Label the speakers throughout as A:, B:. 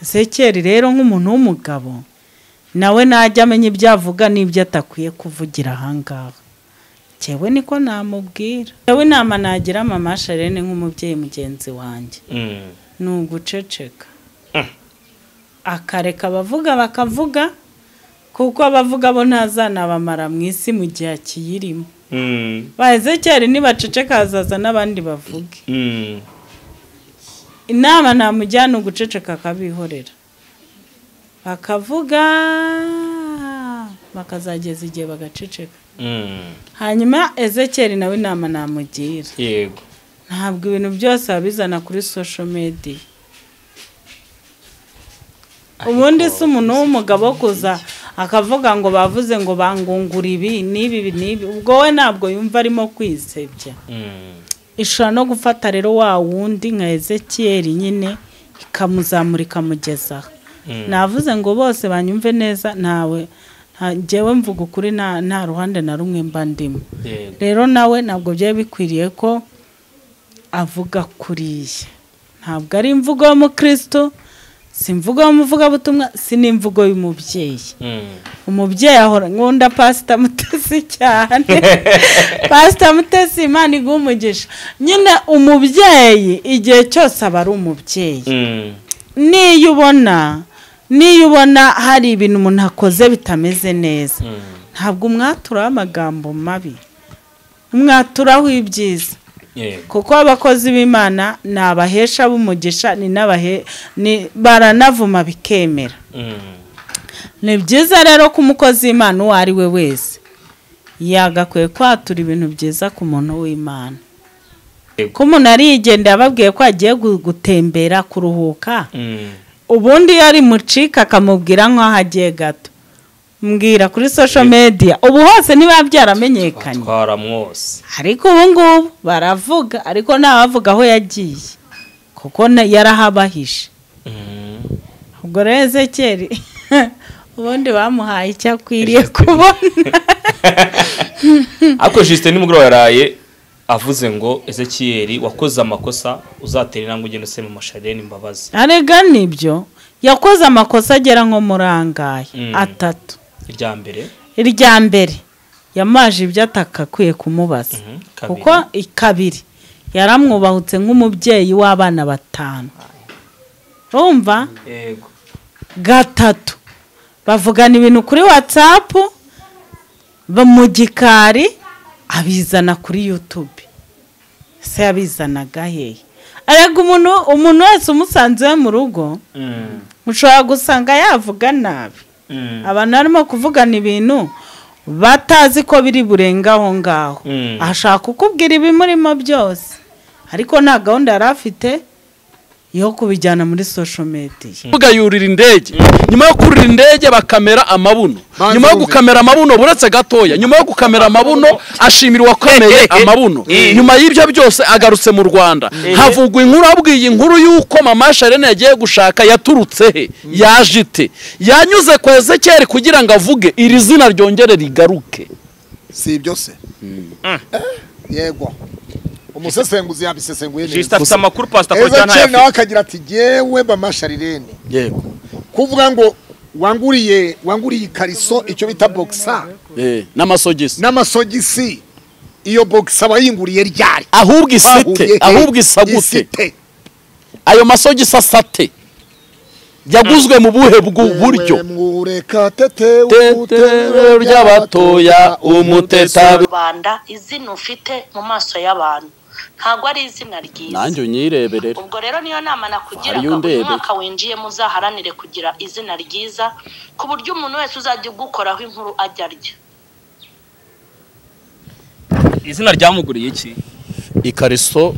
A: Ezekiel rero nk'umuntu w'umugabo nawe najya amenya ibyo avuga n'ibyo atakwiye kuvugira ahangaha. Cyewe niko namubwira. Yewe inama nagira mama Charlene nk'umubyeyi mugenzi wanjye. Nuguceceka. Akareka abavuga bakavuga kuko abavuga bo ntazana bamara mu isi mu gihe kiyirimo. Ba Ezekiel nibaceceka hazaza n'abandi bavuge. Inama namujyana uguceceka akabihorera. Bakavuga bakazageza igihe bagaceceka. Hanyuma Ezekiel nawe inama namugira.
B: Yego.
A: Ntabwo ibintu byose abizana kuri social media. Ubundi se umuntu w'umugabo kuza akavuga ngo bavuze ngo bangungura ibi nibi ubwo we ntabwo yumva arimo kwisebya. Ishobora no gufata rero wa wundi nka Ezekiel nyine ikamuzamura ikamugezaho. Navuze ngo bose banyumve neza nawe njyewe mvuga ukuri nta ruhande na rumwe mba ndimo. Rero nawe ntabwo byaye bikwiriye ko avuga kuriye. Ntabwo ari imvugo y'umukristo, simvugo y'umuvuga butumwa, sinimvugo y'umubyeyi. Umubyeyi ahora nkunda Pastor Mutesi cyane. Pastor Mutesi Imana igumugisha. Nyine umubyeyi igihe cyose aba ari umubyeyi. Niyo ubona hari ibintu umuntu akoze bitameze neza, ntabwo umwatura amagambo mabi, umwaturaho ibyiza. Kuko abakozi b'Imana nabahesha bumugisha ni baranavuma bikemera. Ni byiza rero ko umukozi w'Imana uwo ari we wese yagakwiye kwatura ibintu byiza ku muntu w'Imana. Ko umuntu arigendera ababwiye ko agiye gutembera kuruhuka, ubundi yari mucika akamubwira nk'aho agiye gato. Mbwira kuri social media ubu hose niba byaramenyekanye.
B: Twaramwose.
A: Ariko ubu ngubu baravuga ariko ntabavuga aho yagiye kuko yarahabahishe. Ubwo rero Ezekiel ubundi bamuhaye icyo akwiriye kubona.
B: Ako Justin nimugro yaraye avuze ngo Ezekiel wakoze amakosa uzatera intambwe ugenda usema Charlene imbabazi.
A: Arega nibyo yakoze amakosa agera nko murangaye atatu. Irya mbere yamaje ibyo atakakwiye kumubaza. Kuko ikabiri yaramwubahutse nk'umubyeyi w'abana 5. Urumva?
B: Yego.
A: Gatatu bavugana ibintu kuri WhatsApp bamugikari abizana kuri YouTube. Se yabizanaga hehe? Arega umuntu wese umusanze mu rugo ushobora gusanga yavuga nabi. Abantu arimo kuvugana ibintu batazi ko biri burengaho ngaho. Ashaka kukubwira ibimurimo byose ariko nta gahunda yarafite yo kubijyana muri social media.
C: Vuga yurira indege. Nyuma yo kurira indege bakamera amabuno. Nyuma yo gukamera amabuno buretse gatoya. Nyuma yo gukamera amabuno ashimira wakomeye amabuno. Nyuma y'ibyo byose agarutse mu Rwanda. Havugwa inkuru abwiye inkuru yuko mama Charlene yagiye gushaka yaturutse he yajite. Yanyuze kwa Ezekiel kugira ngo avuge iri zina ryongere rigaruke.
D: Si ibyo se. Yego. Umusesenguzi yabisesenguye neza.
B: Juste amakuru Pastor ko cyane
D: Ezekiel nawe akagira ati yewe mama Charlene.
C: Yego.
D: Kuvuga ngo wanguriye ikariso icyo bita boxer. N'amasogisi. Iyo boxer bayinguriye ryari.
C: Ahubwo isagute. Ayo masogisi asate. Yaguzwe mu buhe buryo.
D: Mureka tete
C: ry'abatoya umuteta
E: Rwanda izina ufite mu maso y'abantu ntago ari izina ryiza.
C: Nanjye unyireberera.
E: Ubwo rero niyo nama nakugira ko umwaka winjiye muzaharanire kugira izina ryiza ku buryo umuntu wese uzajya gukoraho inkuru ajyarya.
B: Izina ryamuguriye iki?
C: Ikariso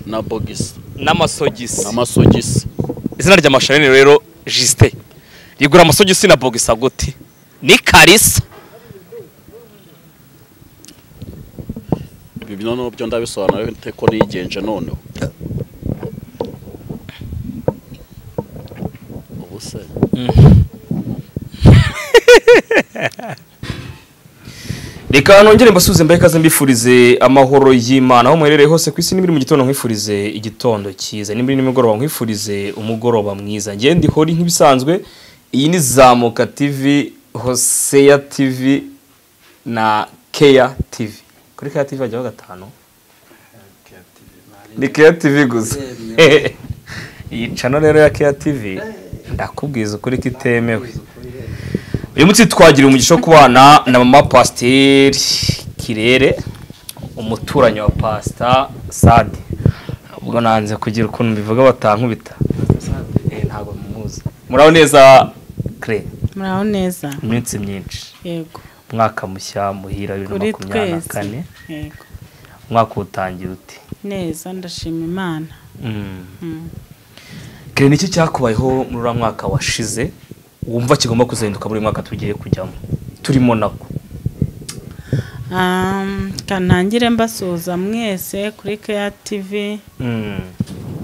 C: na bogisi
B: n'amasogisi. Izina rya Charlene rero Juste rigura amasogisi na bogisa gute? Ni Kariso.
C: Ibi noneho byo ndabisobanura bite ko nigenje noneho. Ubuse.
B: reka nongere mbasuze mbaye kaze mbifurize amahoro y'Imana aho muherereye hose ku isi n'ibiri mu gitondo nkwifurize igitondo cyiza n'ibiri nimugoroba nkwifurize umugoroba mwiza ngiye ndi hori nk'ibisanzwe iyi ni Zamuka TV Hosea TV na Keya TV kuri Keya TV ajyaho gatanu ni Keya TV gusa iyi channel rero ya Keya TV ndakubwiza ukuri kitemewe uyu munsi twagira umugisha kubana na mama Pasteur Kirere umuturanyi wa Pastor Sadi ubwo nanze kugira ukuntu mbivuga batankubita ntago muzi muraho neza Kre
A: muraho neza
B: iminsi myinshi
A: yego
B: mwaka mushya muhira 2024
A: yego
B: mwaka utangira uti
A: neza ndashima Imana
B: Kre niki cyakubayeho muri ura mwaka washize wumva kigomba kuzenduka muri mwaka tugiye kujyamo turimo nako
A: kanangire mbasuza mwese kuri Keya TV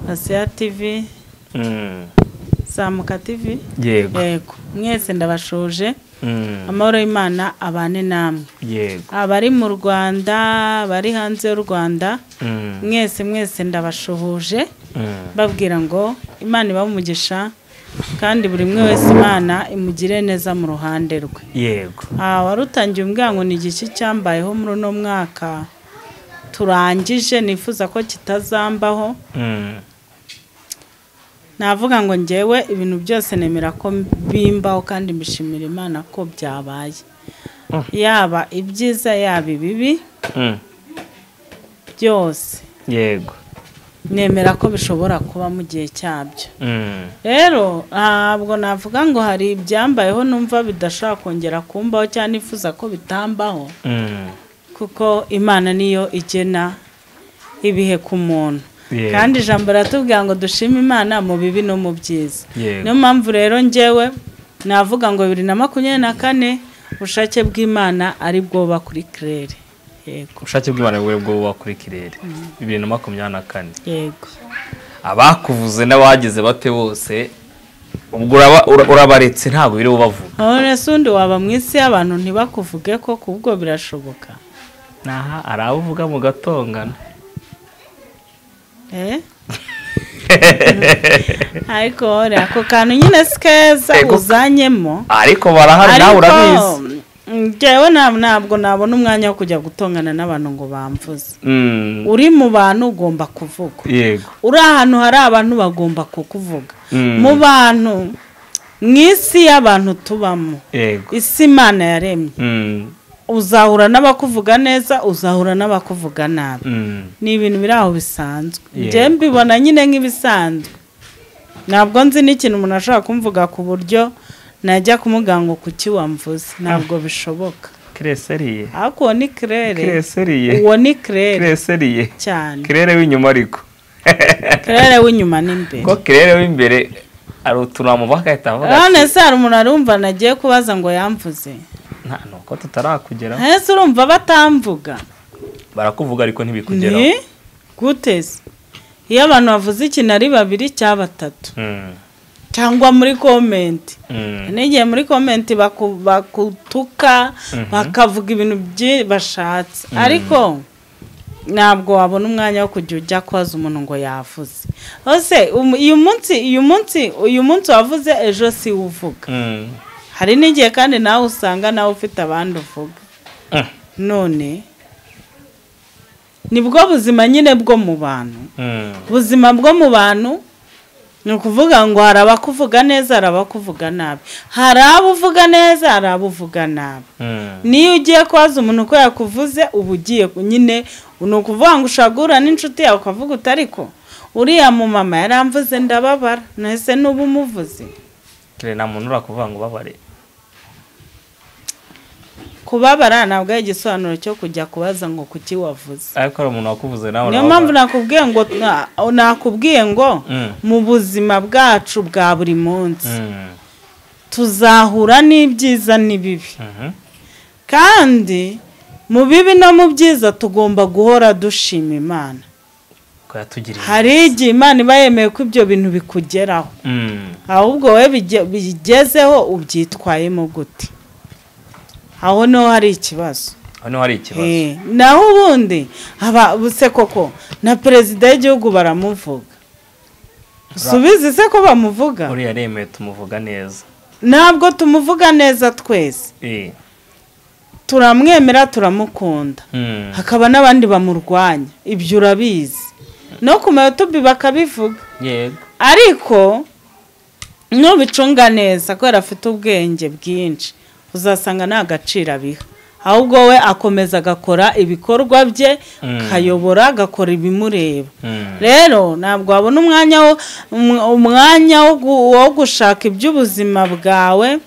A: Hosea TV Zamuka TV
B: yego
A: mwese ndabashuje amahoro y'Imana abane namwe
B: yego
A: abari mu Rwanda bari hanze y'u Rwanda mwese ndabashuhuje babwira ngo Imana ibamumugisha kandi buri mwe wese Imana imugire neza mu ruhande rwe
B: yego
A: warutangiye umwango ni igiki cyambayeho muri no mwaka turangije nifuza ko kitazambaho navuga ngo ngewe ibintu byose nemera ko bimbaho kandi mbishimira Imana ko byabaye yaba ibyiza yaba ibibi byose
B: yego
A: nemera ko bishobora kuba mu gihe cyabyo rero ntabwo navuga ngo hari ibyambayeho numva bidashobora kongera kumbaho cyane nifuza ko bitambaho kuko Imana niyo igena ibihe ku muntu kandi ijambo ratubwira ngo dushime Imana mu bibi no mu byiza niyo mpamvu rero ngewe navuga ngo 2024 ubushake bw'Imana ari bwo buba kuri Kirere yego
B: ubushake bw'Imana bwo buba kuri Kirere 2024
A: yego
B: abakuvuze n'abageze bate bose ubwo urabaretse ntago biri ubavuga
A: none sundi waba mwisi y'abantu ntibakuvuge ko kubwo birashoboka
B: naha aravuga mu gatongana
A: ariko ako kantu nyine sikeza uzanyemo
B: ariko barahari nawe urabizi
A: ngewe ntabwo nabona umwanya wo kujya gutongana n'abantu ngo bamvuze uri mu bantu ugomba kuvuga
B: yego
A: uri ahantu hari abantu bagomba kukuvuga mu bantu mw'isi y'abantu tubamo isi Imana yaremye uzahura n'abakuvuga neza uzahura n'abakuvuga nabi ni ibintu biri aho bisanzwe nje mbibona nyine nk'ibisanzwe ntabwo nzi n'ikintu umuntu ashaka kumvuga ku buryo najya kumugango kuki wamvuze ntabwo bishoboka
B: Kireseriye
A: ako ni Kirere
B: Kireseriye
A: uwo ni Kirere
B: Kireseriye
A: cyane
B: Kirere w'inyuma ariko
A: Kirere w'inyuma n'imbere
B: ko Kirere w'imbere ari utunamo bakahita bavuga
A: none se hari umuntu arumva nagiye kubaza ngo yamvuze
B: nta nuko tutarakugera
A: ese urumva batamvuga
B: barakuvuga ariko ntibikugeraho
A: ni guteze iyo abantu bavuze ikintu ari babiri cyangwa batatu cyangwa muri comment n'igihe muri comment bakutuka bakavuga ibintu bashatse ariko ntabwo wabona umwanya wo kujya ujya kwaza umuntu ngo yavuze hose uyu munsi wavuze ejo si uvuga hari n'igihe kandi nawe usanga nawe ufite abandi uvuga none nibwo buzima nyine bwo mu bantu ubuzima bwo mu bantu ni ukuvuga ngo hari abakuvuga neza hari abakuvuga nabi hari abo uvuga neza hari abo uvuga nabi niyo ugiye kwaza umuntu ko yakuvuze uba ugiye nyine ni ukuvuga ngo ushagura n'inshuti yawe ukavuga utariko uriya mu mama yaramvuze ndababara nese n'ubu umuvuze
B: nta muntu urakuvuga ngo ubabare
A: kubabara ntabwo ari igisobanuro cyo kujya kubaza ngo kuki wavuze
B: ariko ari umuntu wakuvuze nawe
A: niyo mpamvu nakubwiye ngo mu buzima bwacu bwa buri munsi tuzahura n'ibyiza n'ibibi kandi mu bibi no mu byiza tugomba guhora dushima Imana hari igihe Imana iba yemeye ko ibyo bintu bikugeraho ahubwo wowe bigezeho ubyitwayemo gute aho no hari ikibazo
B: hano hari ikibazo
A: naho ubundi buse koko na perezida w'igihugu baramuvuga subizi se ko bamuvuga
B: uriya remeye tumuvuga neza
A: ntabwo tumuvuga neza twese turamwemera turamukunda hakaba n'abandi bamurwanya ibyo urabizi no ku YouTube bakabivuga
B: yego
A: ariko nubicunga neza ko afite ubwenge bwinshi uzasanga nta gaciro abiha ahubwo we akomeza agakora ibikorwa bye kayobora agakora ibimureba rero ntabwo wabona umwanya wo gushaka iby'ubuzima bwawe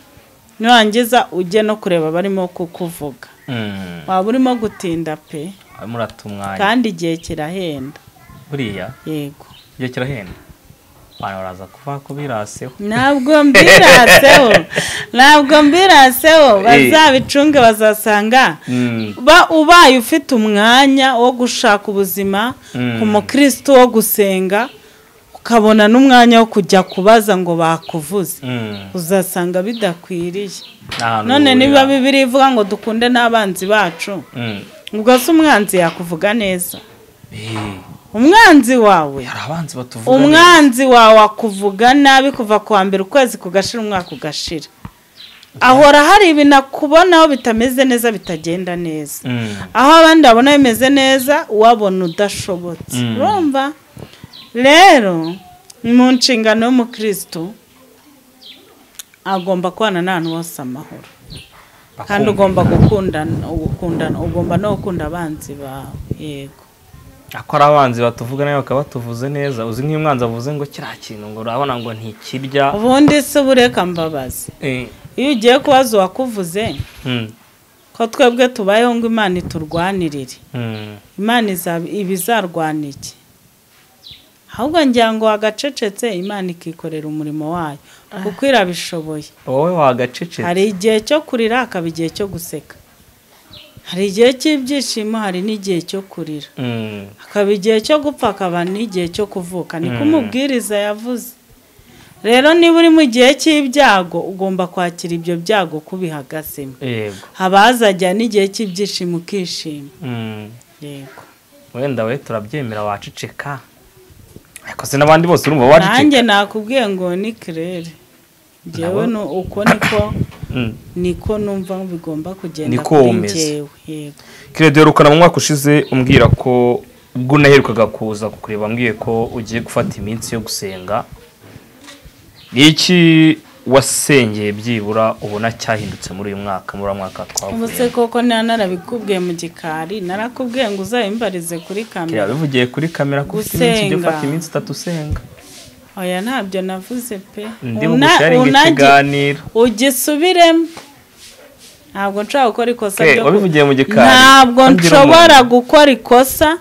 A: nurangiza ujye no kureba barimo kukuvuga waba urimo gutinda pe kandi igihe kirahenda
B: buriya
A: yego
B: igihe kirahenda baraza kuva kubiraseho
A: ntabwo mbiraseho bazabicunge bazasanga ubaye ufite umwanya wo gushaka ubuzima ku mukristo wo gusenga ukabona n'umwanya wo kujya kubaza ngo bakuvuze uzasanga bidakwiriye none niba bibiri ivuga ngo dukunde n'abanzi bacu ubwo se umwanzi yakuvuga neza umwanzi wawe akuvuga nabi kuva kuwa mbere ukwezi kugashira umwaka ugashira ahora hari ibintu akubonaho bitameze neza bitagenda neza aho abandi babona bimeze neza wabona udashobotse urumva rero mu nshingano y'umukristo agomba kubana n'abantu bose amahoro kandi ugomba gukundana ugomba no gukunda abanzi bawe yego
B: akora abanzi batuvuga nayo bakaba batuvuze neza uzi nk'umwanzi avuze ngo kiriya kintu ngo urabona ngo ntikirya
A: ubundi se bureka mbabazi iyo ugiye kubaza uwakuvuze ko twebwe tubayeho ngo Imana iturwanirire Imana ibizarwana iki ahubwo ngira ngo wagacecetse Imana ikikorera umurimo wayo kuko irabishoboye
B: wowe wagacecetse
A: hari igihe cyo kurira hakaba igihe cyo guseka hari igihe cy'ibyishimo hari n'igihe cyo kurira hakaba igihe cyo gupfa hakaba n'igihe cyo kuvuka niko umubwiriza yavuze rero niba uri mu gihe cy'ibyago ugomba kwakira ibyo byago kubihagazemo haba hazajya n'igihe cy'ibyishimo ukishima yego
B: wenda we turabyemera waceceka ariko se n'abandi bose urumva waceceka
A: nanjye nakubwiye ngo ni kirere njyewe uko niko numva bigomba kugenda kuri njyewe yego
B: kirede yorukana mu mwaka ushize umbwira ko ubwo naherukaga kuza kukureba mbwiye ko ugiye gufata iminsi yo gusenga niki wasengeye byibura ubona cyahindutse muri uyu mwaka muri mwaka twavuye
A: ubuse koko narabikubwiye mu gikari narakubwiye ngo uzayimbarize kuri kamera
B: bivugiye kuri kamera ko iminsi yo gufata iminsi 3 usenga
A: oya ntabyo navuze pe
B: ndi bugusharinga ikiganiro
A: ugisubiremo ntabwo nshobora gukora ikosa
B: ryo wabivugiye mu gikari
A: ntabwo nshobora gukora ikosa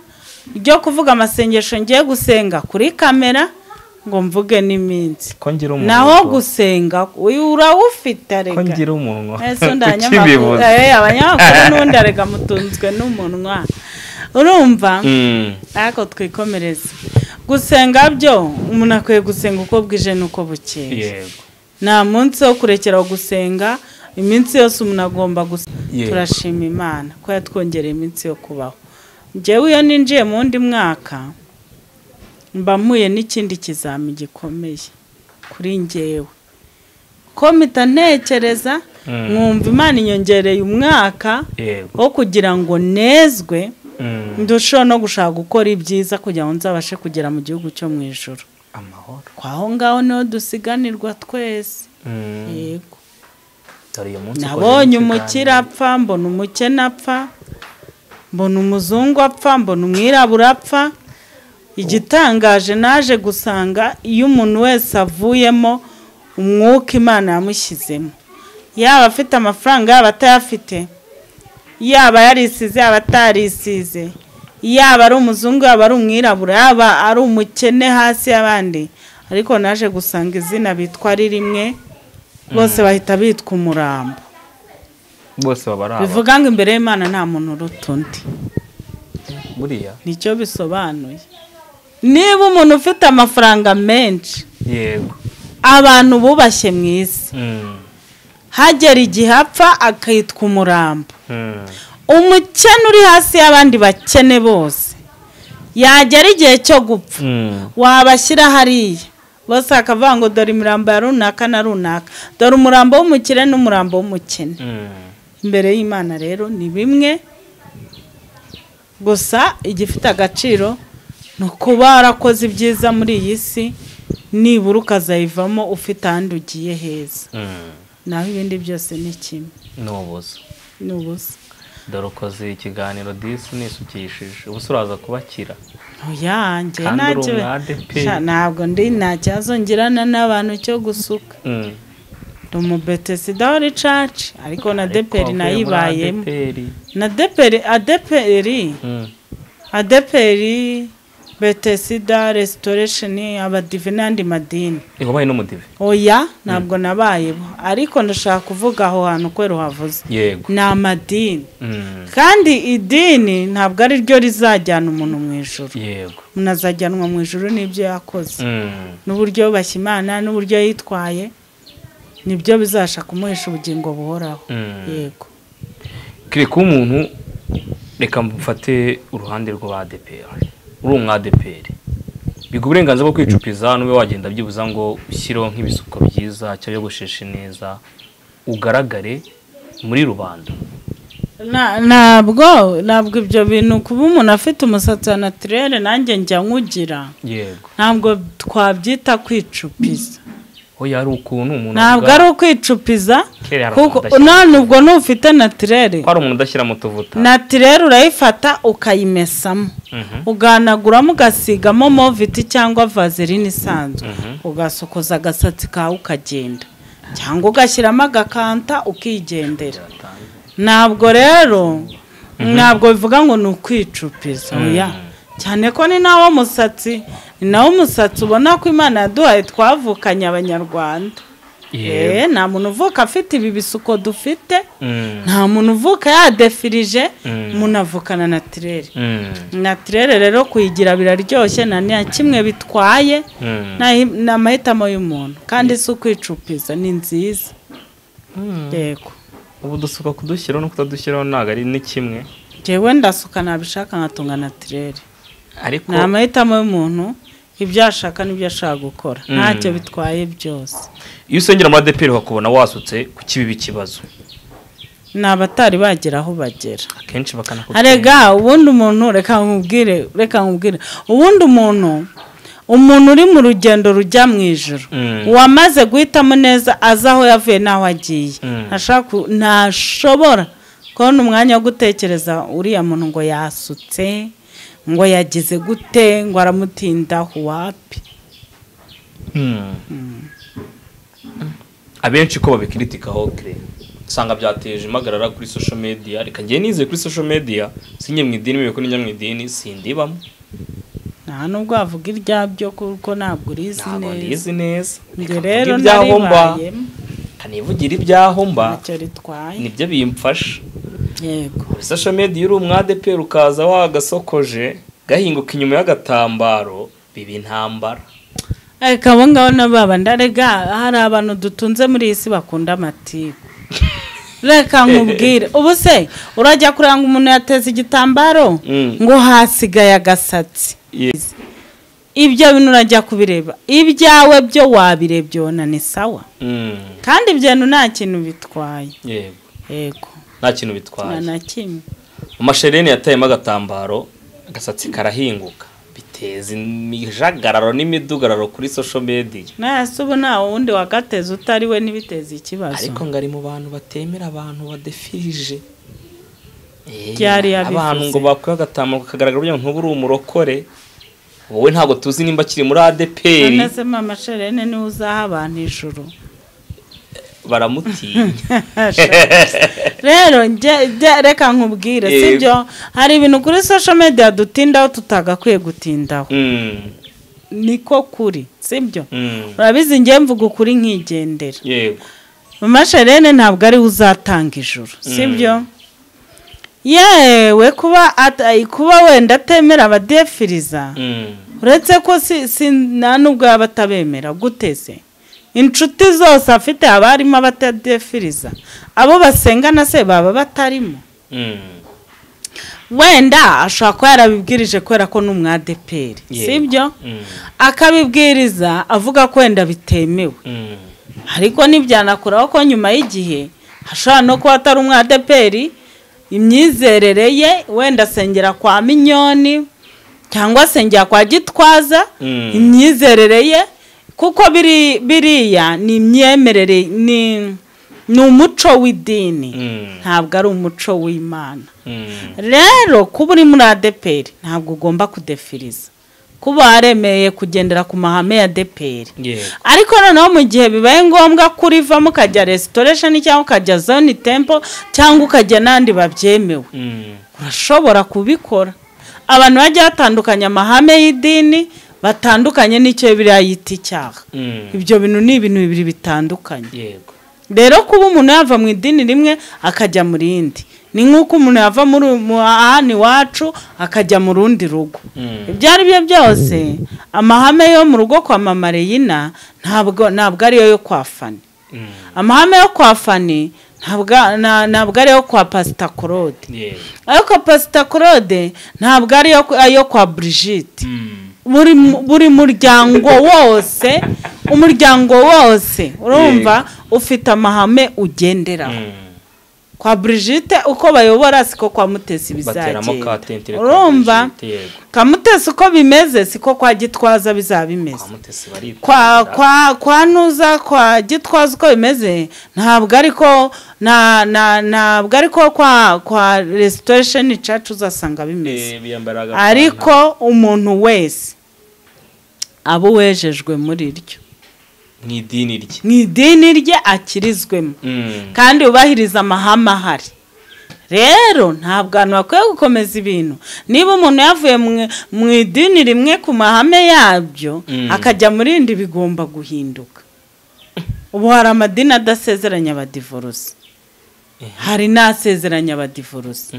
A: ryo kuvuga amasengesho ngiye gusenga kuri kamera ngo mvuge n'iminsi naho gusenga urawufite arega
B: ko ngira umunwa
A: ese ndanyamakuru abanyamakuru n'undi arega mutunzwe n'umunwa urumva ariko twikomereze gusenga byo umuntu akwiye gusenga uko bwije nuko bukeye
B: yego
A: nta munsi wo kurekera gusenga iminsi yose umuntu agomba gusenga turashima Imana ko yatwongereye iminsi yo kubaho njyewe iyo ninjiye mu wundi mwaka mba mpuye n'ikindi kizami gikomeye kuri njyewe ko mpita ntekereza mwumva Imana inyongereye umwaka wo kugira ngo nezwe ndushaho no gushaka gukora ibyiza kugira ngo nzabashe kugera mu gihugu cyo mu ijuru
B: amahoro
A: kwaho ngaho niho dusiganirwa twese yego nabonye umukire apfa mbona umukene apfa mbona umuzungu apfa mbona umwirabura apfa igitangaje naje gusanga iyo umuntu wese avuyemo umwuka Imana yamushyizemo yaba afite amafaranga yaba atayafite yaba yarisize yaba atarisize yaba ari umuzungu yaba ari umwirabura yaba ari umukene hasi y'abandi ariko naje gusanga izina bitwa ari rimwe bose bahita bitwa umurambo
B: bose babara
A: bivuga ngo imbere y'Imana nta muntu uruta undi
B: buriya
A: nicyo bisobanuye niba umuntu ufite amafaranga menshi
B: yego
A: abantu bubashye mu isi hagera igihe apfa akitwa umurambo umukene uri hasi y'abandi bakene bose yagera igihe cyo gupfa wabashyira hariya bose akavuga ngo dore imirambo ya runaka na runaka dore umurambo w'umukire n'umurambo w'umukene imbere y'Imana rero ni bimwe gusa igifite agaciro no kuba warakoze ibyiza muri iyi si nibura ukazayivamo ufite ahandi ugiye heza naho ibindi byose ni kimwe n'ubusa
B: dore ukoze ikiganiro disi nisukishije ubu uraza kubakira
A: yanjye ntabwo ndi nta kibazo ngirana n'abantu cyo gusuka umubetesida wari caci ariko na deperi nayibayemo na adeperi betesida restoration abadive n'andi madini
B: wabaye n'umudive
A: oya ntabwo nabayeho ariko ndashaka kuvuga aho hantu kwero havuze ni amadini kandi idini ntabwo ari ryo rizajyana umuntu mu ijuru umuntu azajyanwa mu ijuru n'ibyo yakoze n'uburyo yubashye Imana n'uburyo yitwaye nibyo bizasha kumuhesha ubugingo buhoraho yego
B: kire ko umuntu reka mfate uruhande rw'abadeperi uri umwadeperi biga uburenganzira bwo kwicupiza nube wagenda byibuza ngo ushyiraho nk'ibisuko byiza cyangwa yogosheshe neza ugaragare muri rubanda
A: ntabwo ibyo bintu kuba umuntu afite umusatsi wa naturere nanjye njya nkugira
B: yego
A: ntabwo twabyita kwicupiza
B: oya ari ukuntu umuntu
A: ntabwo ari ukwicupiza kuko none ubwo ntufite naturere
B: ari umuntu udashyira mu tuvuta
A: naturere urayifata ukayimesamo uganaguramo ugasigamo moviti cyangwa vaseline isanzwe ugasokoza agasatsi kawe ukagenda cyangwa ugashyiramo agakanta ukigendera ntabwo rero ntabwo bivuga ngo ni ukwicupiza oya cyane ko ni nawo musatsi ubona ko Imana yaduhaye twavukanye abanyarwanda nta muntu uvuka afite ibi bisuko dufite nta muntu uvuka yadefirije umuntu avukana naturere rero kuyigira biraryoshye nta kimwe bitwaye ni amahitamo y'umuntu kandi si ukwicupiza ni nziza yego
B: ubu dusuka kudushyiraho no kutadushyiraho ntabwo ari ni kimwe
A: njyewe ndasuka nabishaka nkatunga naturere
B: ariko
A: ni amahitamo y'umuntu ibyo ashaka n'ibyo ashaka gukora ntacyo bitwaye byose
B: iyo usengera muri adeperi bakubona wasutse ku kibibi ikibazo
A: ni abatari bagera aho bagera
B: akenshi bakanakubwira
A: arega ubundi umuntu reka nkubwire ubundi umuntu uri mu rugendo rujya mu ijuru wamaze guhitamo neza azi aho yavuye n'aho agiye ntashobora kubona umwanya wo gutekereza uriya muntu ngo yasutse ngo yagize gute ngo aramutindaho wapi
B: abenshi ko babikritikaho kire usanga byateje impagarara kuri social media reka ngiye nize kuri social media sinye mu idini mwe ko njya mu idini sindibamo
A: nta nubwo wavuga iryabyo kuko ntabwo urizi neza
B: nge rero naribayemo kanivugira ibyaho mba nibyo bimfasha
A: yego
B: kuri social media uri umwadeperi ukaza wagasokoje gahinguka inyuma y'agatambaro bibi ntambara
A: abo ngabo nababa ndarega hari abantu dutunze muri iyi si bakunda amatiku reka nkubwire ubu se urajya kuranga umuntu yateze igitambaro ngo hasigaye agasatsi ibyo bintu urajya kubireba ibyawe byo wabirebye wona ni sawa kandi ibyo nta kintu bitwaye yego
B: nta kintu bitwaye
A: nta kimwe
B: amasherene yatayemo agatambaro agasatsi karahinguka biteza imijagararo n'imidugararo kuri social media
A: nase ubu nta wundi wagateza utari we n'ibiteza ikibazo
B: ariko ngari mu bantu batemera abantu badefirije
A: abantu
B: ngo bakwiye agatambaro kagaragara buryo ntuburi umurokore wowe ntabwo tuzi nimba kiri muri adeperi
A: nase mama sherene ni uzaha abantu ijuru
B: baramutinya
A: rero reka nkubwire sibyo hari ibintu kuri social media dutindaho tutagakwiye gutindaho niko kuri sibyo urabizi ngiye mvuga ukuri nkigendera
B: yego
A: mama sherene ntabwo ari uzatanga ijuru sibyo yewe kuba wenda atemera abadefiriza uretse ko nta nubwo yaba atabemera guteze inshuti zose afite haba harimo abatadefiriza abo basengana se baba batarimo wenda ashobora kuba yarabibwirije kubera ko n'umwadeperi sibyo akabibwiriza avuga ko wenda bitemewe ariko nibyanakuraho ko nyuma y'igihe hashobora no kuba atari umwadeperi imyizerere ye wenda asengera kwa Minyoni cyangwa asengera kwa Gitwaza imyizerere ye kuko biriya ni imyemerere ni umuco w'idini ntabwo ari umuco w'Imana rero kuba uri muri adeperi ntabwo ugomba kudefiriza kuba waremeye kugendera ku mahame ya adeperi ariko noneho mu gihe bibaye ngombwa kurivamo ukajya restoration cyangwa ukajya zone temple cyangwa ukajya n'andi babyemewe urashobora kubikora abantu bajya batandukanya amahame y'idini batandukanye n'icyo biriya yita icyaha ibyo bintu ni ibintu bibiri bitandukanye rero kuba umuntu yava mu idini rimwe akajya mu rindi ni nk'uko umuntu yava mu ahani wacu akajya mu rundi rugo ibyo ari byo byose amahame yo mu rugo kwa mama Reyina ntabwo ariyo yo kwa Fani amahame yo kwa Fani ntabwo ariyo kwa Pastor Claude ayo kwa Pastor Claude ntabwo ariyo kwa Brigitte buri umuryango wose urumva ufite amahame ugenderaho kwa Brigitte uko bayobora siko kwa Mutesi bizagenda urumva Kamutesi uko bimeze siko kwa Gitwaza bizabimeze kwa Nuza kwa Gitwaza uko bimeze ntabwo ariko kwa Restoration Church uzasanga bimeze ariko umuntu wese abo wejejwe muri ryo mwidini rye akirizwemo kandi ubahiriza amahame ahari rero ntabwo abantu bakwiye gukomeza ibintu niba umuntu yavuye mu idini rimwe ku mahame yabyo akajya muri rindi bigomba guhinduka ubu hari amadini adasezeranya abadivorce hari n'asezeranya abadivorce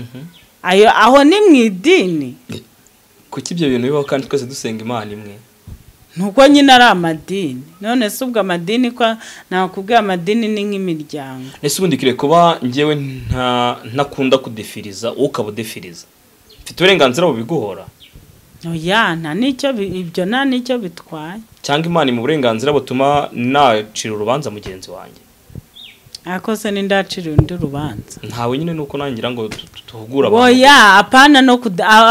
A: aho ni mu idini
B: kuki ibyo bintu bibaho kandi twese dusenga Imana imwe
A: nuko nyine ari amadini none se ubwo amadini ko nakubwiye amadini ni nk'imiryango
B: ese ubundi kire kuba njyewe ntakunda kudefiriza ukabudefiriza mfite uburenganzira bubiguhora
A: oya nicyo bitwaye
B: cyangwa Imana mu burenganzira butuma nacira urubanza mugenzi wanjye
A: akose n'indacira undi rubanza
B: ntawe nyine nuko nangira ngo tuhugura abantu
A: oya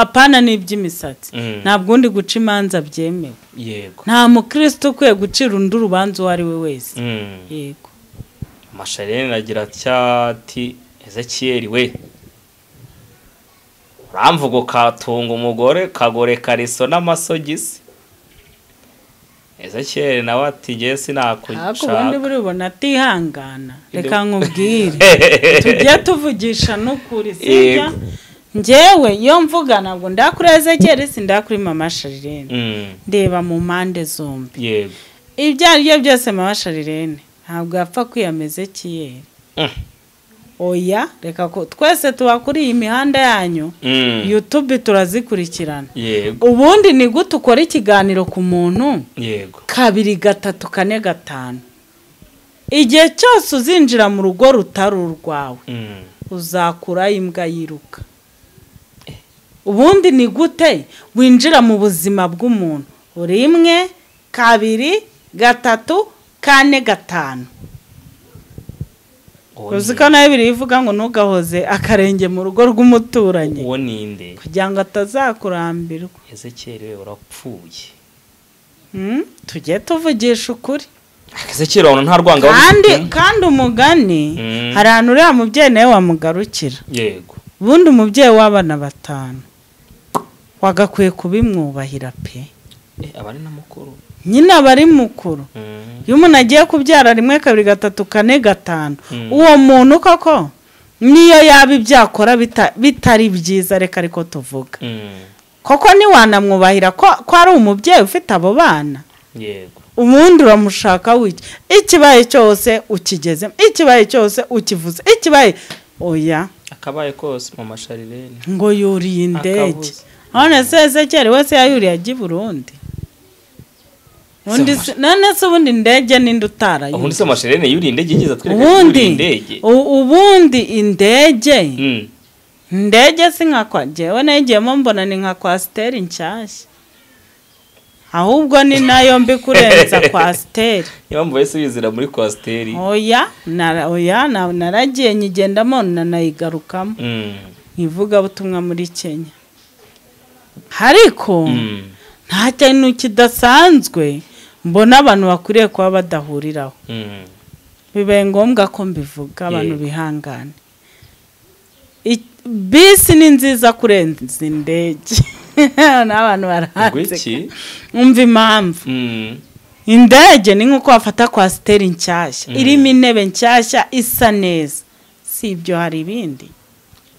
A: apana n'iby'imisatsi ntabwo undi guca imanza byemewe
B: yego
A: nta mukristo ukwiye gucira undi urubanza uwo ari we wese yego
B: Charlene agira ati Ezekiel we uramvuga katunga umugore kagore kariso n'amasogisi Ezekiel nawe ati ngiye sinakushaka
A: ariko ubundi buribona atihangana reka nkubwire tujye tuvugisha n'ukuri sijya njyewe iyo mvuga ntabwo ndakuri Ezekiel sindakuri mama Charlene ndeba mu mpande zombi
B: yego
A: ibyo ari byo byose mama Charlene ntabwo yapfa kwiyameze Ezekiel oya reka ko twese tubakuri iyi mihanda yanyu YouTube turazikurikirana
B: yego
A: ubundi ni gute ukora ikiganiro ku muntu
B: yego
A: 2 3 4 5 igihe cyose uzinjira mu rugo rutari urwawe uzakura imbwa yiruka ubundi ni gute winjira mu buzima bw'umuntu 1 2 3 4 5 uziko nayo birivuga ngo ntugahoze akarenge mu rugo rw'umuturanyi
B: uwo ninde
A: kugira ngo atazakurambirwa
B: Ezekiel we urapfuye
A: tujye tuvugisha ukuri
B: Ezekiel wabona nta rwanga
A: kandi umugani hari ahantu uriya mubyeyi nawe wamugarukira
B: yego
A: ubundi umubyeyi w'abana 5 wagakwiye kubimwubahira pe
B: abari na mukuru
A: nyine abari mukuru iyo umuntu agiye kubyara 1 2 3 4 5 uwo muntu koko niyo yaba ibyakora bitari byiza reka ariko tuvuga koko niwanamwubahira ko ari umubyeyi ufite abo bana
B: yego
A: ubundi uramushaka wiki ikibaye cyose ukigezemo ikibaye cyose ukivuze ikibaye oya
B: akabaye kose mama Charlene
A: ngo yuriye indege none se Ezekiel wese yayuriye agiye Burundi none se ubundi indege ninde utarayo
B: ubundi se Charlene yuriye indege igeze atwereka indege
A: ubundi indege ndege si nka kwa jewe negiyemo mbona ni nka kwasiteri nshyashya ahubwo ni nayo mbi kurenza kwasiteri
B: impamvu wese wizira muri kwasiteri
A: oya naragiye nyigendamo nanayigarukamo nkivuga butumwa muri Kenya ariko nta kintu kidasanzwe mbona abantu bakwiriye kuba badahuriraho bibaye ngombwa ko mbivuga abantu bihangane bisi ni nziza kurenza indege n'abantu barahatse umva impamvu indege ni nk'uko wafata kwasiteri nshyashya irimo intebe nshyashya isa neza si ibyo hari ibindi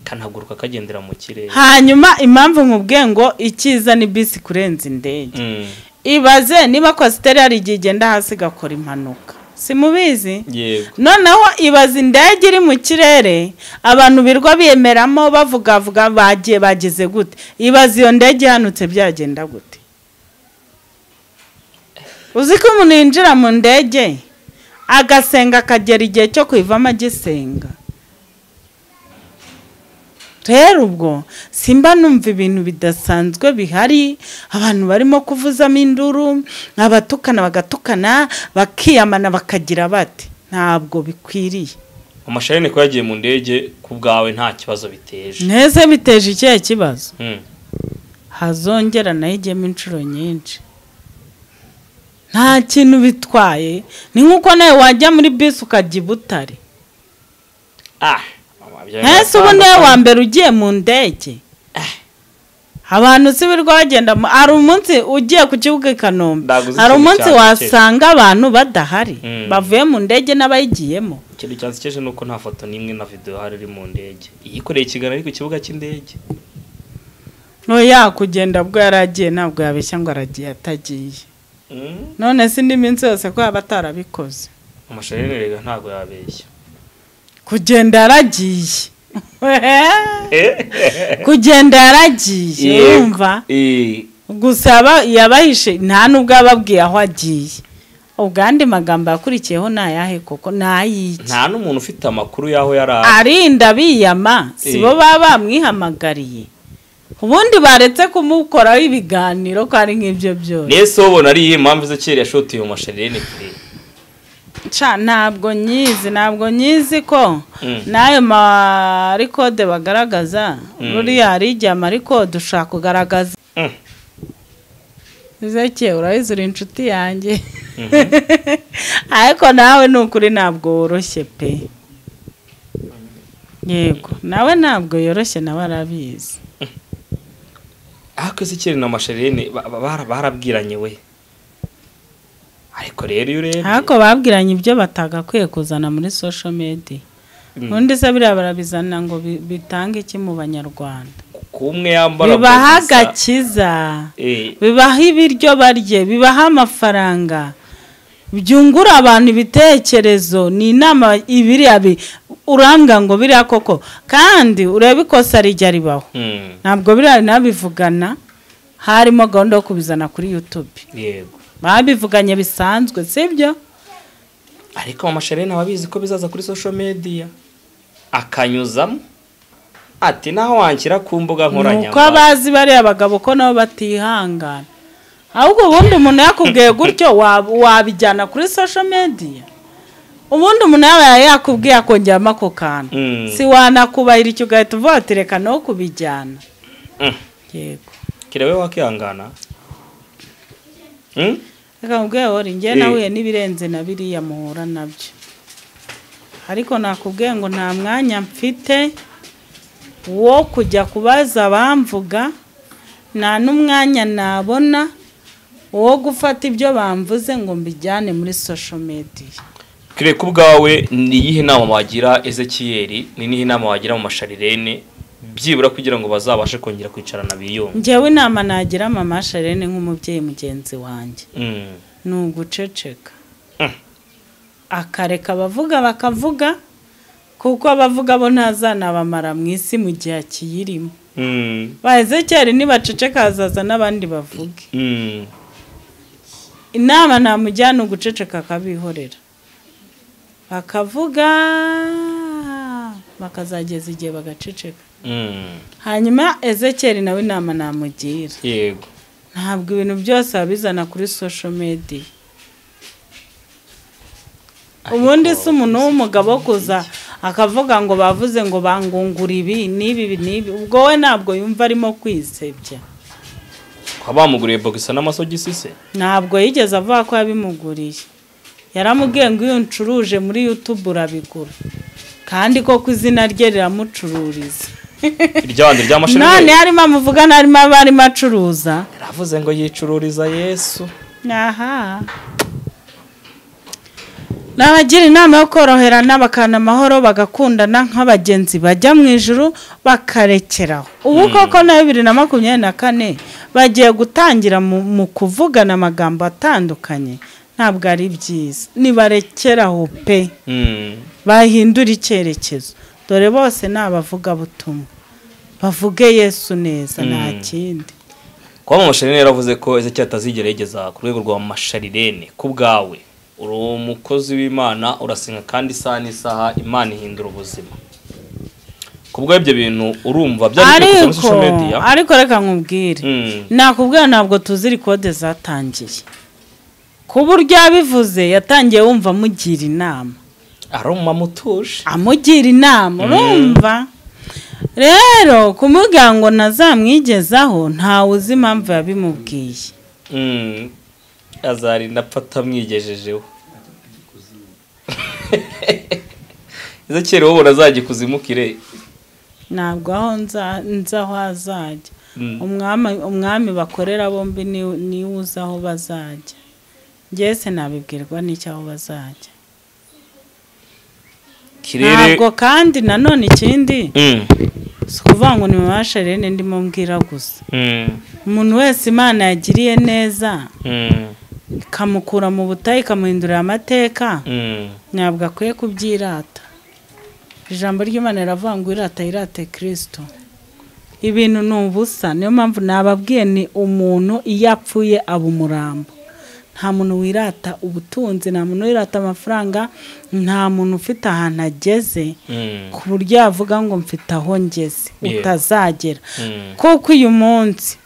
B: kanaguruka kagendera mu kirere
A: hanyuma impamvu nkubwiye ngo ikiza ni bisi kurenza indege ibaze niba kwasiteri hari igihe igenda hasi igakora impanuka simubizi noneho ibaze indege iri mu kirere abantu birwa biyemeramo bavuga bagiye bageze gute ibaze iyo ndege yanutse byagenda gute uzi ko umuntu yinjira mu ndege agasenga akagera igihe cyo kwivamo agisenga rero ubwo simba numva ibintu bidasanzwe bihari abantu barimo kuvuzamo induru abatukana bagatukana bakiyamana bakagira bati ntabwo bikwiriye
B: Charlene ko yagiye mu ndege ku bwawe nta kibazo biteje
A: neze biteje ikihe kibazo hazongera nayigemo inshuro nyinshi nta kintu bitwaye ni nk'uko nawe wajya muri bisi ukajya i Butare ese ubu niwe wa mbere ugiye mu ndege abantu si birwa bagenda hari umunsi ugiye ku kibuga i Kanombe hari umunsi wasanga abantu badahari bavuye mu ndege n'abayigiyemo
B: ikintu cyansekeje ni uko nta foto n'imwe na video hari iri mu ndege iyikoreye ikiganiro ari ku kibuga cy'indege
A: oya kugenda bwo yaragiye ntabwo yabeshya ngo aragiye atagiye none si indi minsi yose ko yaba atarabikoze
B: Charlene rega ntabwo yabeshya
A: kugenda yaragiye kugenda yaragiye yumva gusa yabahishe nta nubwo ababwiye aho agiye ubwandi magambo yakurikiyeho nayahe koko nayiki
B: nta n'umuntu ufite amakuru yaho yari
A: arinda biyama sibo baba bamwihamagariye ubundi baretse kumukoraho ibiganiro ko ari nk'ibyo byose
B: nese ubona ari iyi mpamvu Ezekiel yashotiye Charlene
A: ntabwo nyizi ko nayo marikode bagaragaza buriya hari igihe amarikode ushaka kugaragaza Ezekiel urabizi uri inshuti yanjye ariko nawe ni ukuri ntabwo woroshye pe yego nawe ntabwo yoroshye nawe arabizi
B: ariko Ezekiel na Charlene barabwiranye we ariko rero urebe
A: ariko babwiranye ibyo batagakwiye kuzana muri social media undi se biriya barabizana ngo bitange iki mu banyarwanda
B: kumwe yambara
A: bibaha agakiza bibaha ibiryo barye bibaha amafaranga byungura abantu ibitekerezo ni inama ibiriya urambwa ngo biriya koko kandi urebe ikosa rijya ribaho ntabwo biriya nabivugana harimo gahunda yo kubizana kuri YouTube
B: yego
A: babivuganye bisanzwe sibyo
B: ariko Charlene ababizi ko bizaza kuri social media akanyuzamo ati naho wankira ku mbuga nkoranyambaga
A: nuko abazi bari abagabo ko nabo batihangana ahubwo ubundi umuntu yakubwiye gutyo wabijyana kuri social media ubundi umuntu yakubwiye akongeramo ako kantu si wanakubahira icyo ugahita uvuga ati reka no kubijyana yego
B: kirewe wakihangana
A: reka nkubwiye wori njye nahuye n'ibirenze na biriya muhura nabyo ariko nakubwiye ngo nta mwanya mfite wo kujya kubaza bamvuga nta n'umwanya nabona wo gufata ibyo bamvuze ngo mbijyane muri social media
B: kire ku bwawe ni iyihe nama wagira Ezekiel ni nihe nama wagira mu Charlene byibura kugira ngo bazabashe kongera kwicarana biyonge
A: njyewe inama nagira mama Charlene nk'umubyeyi mugenzi wanjye ni uguceceka akareka abavuga bakavuga kuko abavuga bo ntazanabamara mu isi mu gihe akiyirimo ba Ezekiel nibaceceka hazaza n'abandi bavuge inama namujyana uguceceka akabihorera bakavuga bakazageza igihe bagaceceka hanyuma Ezekiel nawe inama namugira
B: yego
A: ntabwo ibintu byose abizana kuri social media ubundi se umuntu w'umugabo kuza akavuga ngo bavuze ngo bangungura ibi n'ibi ubwo we ntabwo yumva arimo kwisebya
B: kwa bamuguriye boxer n'amasogisi se
A: ntabwo yigeze avuga ko yabimuguriye yaramubwiye ngo iyo ncuruje muri YouTube urabigura kandi ko izina rye riramucururiza
B: iryandi ry'amashini
A: none harimo amuvuga narimo abarimo acuruza
B: yaravuze ngo yicururiza Yesu
A: aha nabagira inama yo koroherana bakana amahoro bagakundana nk'abagenzi bajya mu ijuru bakarekeraho ubu koko na 2024 bagiye gutangira mu kuvugana amagambo atandukanye ntabwo ari byiza nibarekeraho pe bahindura icyerekezo dore bose nabavuga Butuma bavuge Yesu neza nta kindi
B: kwa Charlene yaravuze ko Ezekiel atazigera yigeza ku rwego rwa Charlene ku bwawe uri umukozi w'Imana urasenga kandi isaha n'isaha Imana ihindura ubuzima kubwo ibyo bintu urumva byari kuri social media
A: ariko reka nkubwire nakubwira ntabwo tuziri code zatangiye ku buryo yabivuze yatangiye wumva mugira inama
B: aroma mutuje
A: amugira inama urumva rero kumubwira ngo nazamwigezaho ntawe uzi impamvu yabimubwiye
B: azarinda apfa mwigejejeho Ezekiel wowe urazajya kuzimukire
A: ntabwo aho nzaho azajya umwami bakorera bombi ni uzaho bazajya ngese nabibwirwa n'icyo aho bazajya ntabwo kandi nanone ikindi si ukuvuga ngo ni mama Charlene ndimo mbwira gusa umuntu wese Imana yagiriye neza ikamukura mu butayu ikamuhindurira amateka ntabwo akwiye kubyirata ijambo ry'Imana riravuga ngo irate Kristo ibintu ni ubusa niyo mpamvu nababwiye ni umuntu iyo apfuye aba umurambo nta muntu wirata ubutunzi nta muntu wirata amafaranga nta muntu ufite ahantu ageze ku buryo yavuga ngo mfite aho ngeze utazagera kuko uyu munsi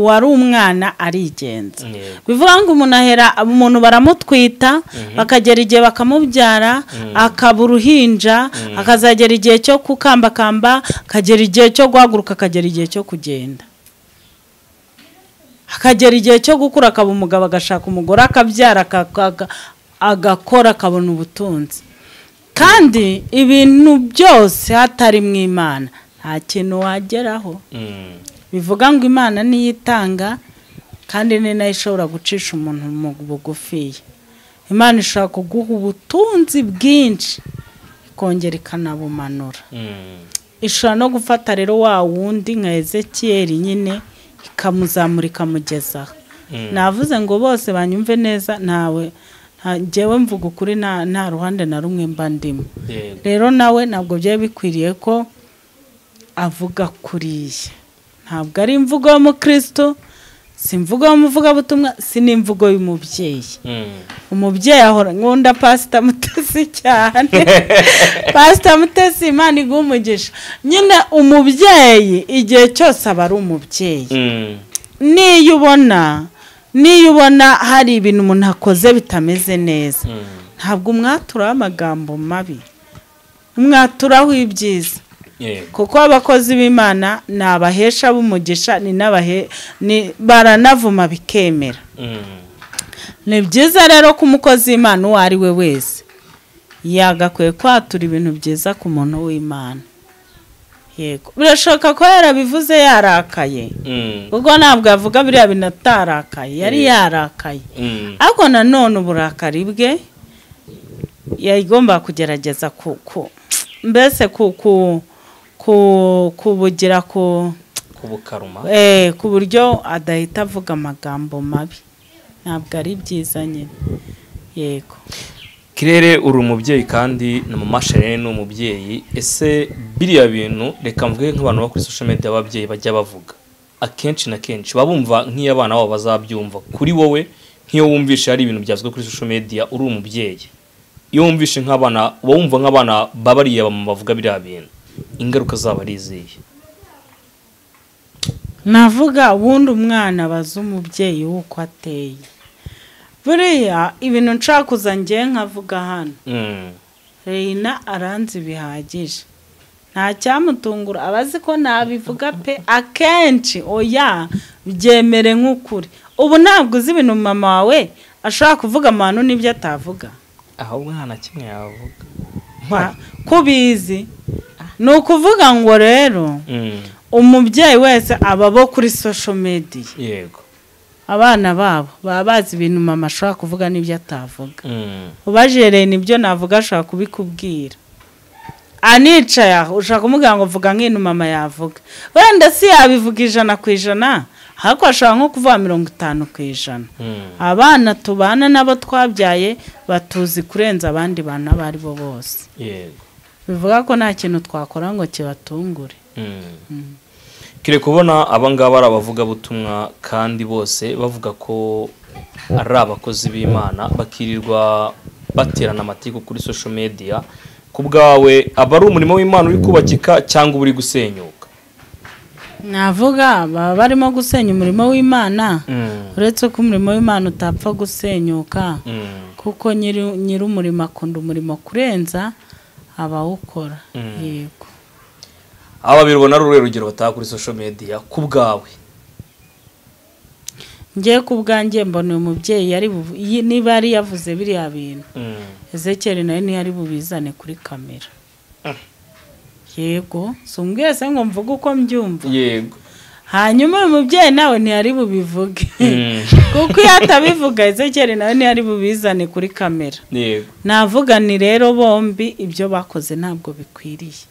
A: wari umwana arigenza bivuga ngo umuntu baramutwita bakagera igihe bakamubyara akaba uruhinja akazagera igihe cyo kukambakamba akagera igihe cyo guhaguruka akagera igihe cyo kugenda akagera igihe cyo gukura akaba umugabo agashaka umugore akabyara agakora akabona ubutunzi kandi ibintu byose hatari mu Imana nta kintu wageraho bivuga ngo Imana niyo itanga kandi ni nayo ishobora gucisha umuntu mu bugufiya Imana ishaka kuguha ubutunzi bwinshi ikongera ikanabumanura ishobora no gufata rero wa wundi nka Ezekiel nyine ikamuzamura ikamugezaho navuze ngo bose banyumve neza ntawe njyewe mvuga ukuri nta ruhande na rumwe mba ndimo rero nawe ntabwo byari bikwiriye ko avuga kuriya ntabwo ari imvugo y'umukristo si imvugo y'umuvugabutumwa si n'imvugo y'umubyeyi umubyeyi ahora nkunda Pastor Mutesi cyane Pastor Mutesi Imana iguha umugisha nyine umubyeyi igihe cyose aba ari umubyeyi niyo ubona hari ibintu umuntu akoze bitameze neza ntabwo umwaturaho amagambo mabi umwaturaho ibyiza kuko abakozi b'Imana ni abahesha b'umugisha ni baranavuma bikemera ni byiza rero ko umukozi w'Imana uwo ari we wese yagakwiye kwatura ibintu byiza ku muntu w'Imana yego birashoboka ko yarabivuze yarakaye kuko ntabwo yavuga biriya binatarakaye yari yarakaye ariko nanone uburakari bwe yagomba kugerageza mbese kubugira
B: kubukaruma
A: ku buryo adahita avuga amagambo mabi ntabwo ari byiza nyine yego
B: Kirere uri umubyeyi kandi na mama Charlene ni umubyeyi ese biriya bintu reka mvuge nk'abantu bo kuri social media ababyeyi bajya bavuga akenshi na kenshi babumva nk'iyabana babo bazabyumva kuri wowe nk'iyo wumvisha hari ibintu byazwe kuri social media uri umubyeyi iyo wumvishe nk'abana wumva nk'abana babariye bavuga biriya bintu ingaruka zaba ari izihe?
A: navuga ubundi umwana abaza umubyeyi w'uko ateye buriya ibintu ncakuza njye nkavuga hano Reina aranzi bihagije nta cyamutungura abazi ko nabivuga pe akenshi oya byemere nk'ukuri ubu ntabwo uzi ibintu mama wawe ashaka kuvuga amano n'ibyo atavuga
B: ahubwo nta na kimwe yavuga
A: kubizi ni ukuvuga ngo rero umubyeyi wese aba bo kuri social media
B: yego
A: abana babo baba bazi ibintu mama ashaka kuvuga n'ibyo atavuga ubajereye nibyo navuga ashaka kubikubwira anicaye aho ushaka kumubwira ngo vuga nk'intu mama yavuga wenda si yabivuga 100%, ariko ashaka nko kuvuga 50%. abana tubana nabo twabyaye batuzi kurenza abandi bana bari bo bose
B: yego
A: bivuga ko nta kintu twakora ngo kibatungure.
B: kire kubona abangaba arabavuga butumwa kandi bose bavuga ko ari abakozi b'Imana bakirirwa baterana amatiko kuri social media kubgawe aba ari umurimo w'Imana uri kubakika cyangwa uri gusenyuka?
A: navuga baba barimo gusenya umurimo w'Imana uretse ko umurimo w'Imana utapfa gusenyuka kuko nyiri umurimo akunda umurimo kurenza abawukora. yego
B: aba birubona ari urugero bataka kuri social media kubgawe?
A: ngiye kubwanjye mbona uyu mubyeyi yari niba yari yavuze biriya bintu Ezekiel nawe ntiyari bubizane kuri kamera. yego sumbwiye se ngo mvuge uko mbyumva.
B: yego
A: hanyuma uyu mubyeyi nawe ntiyari bubivuge kuko iyo atabivuga Ezekiel nawe ntiyari bubizane kuri kamera.
B: yego
A: navuga ni rero bombi ibyo bakoze ntabwo bikwiriye.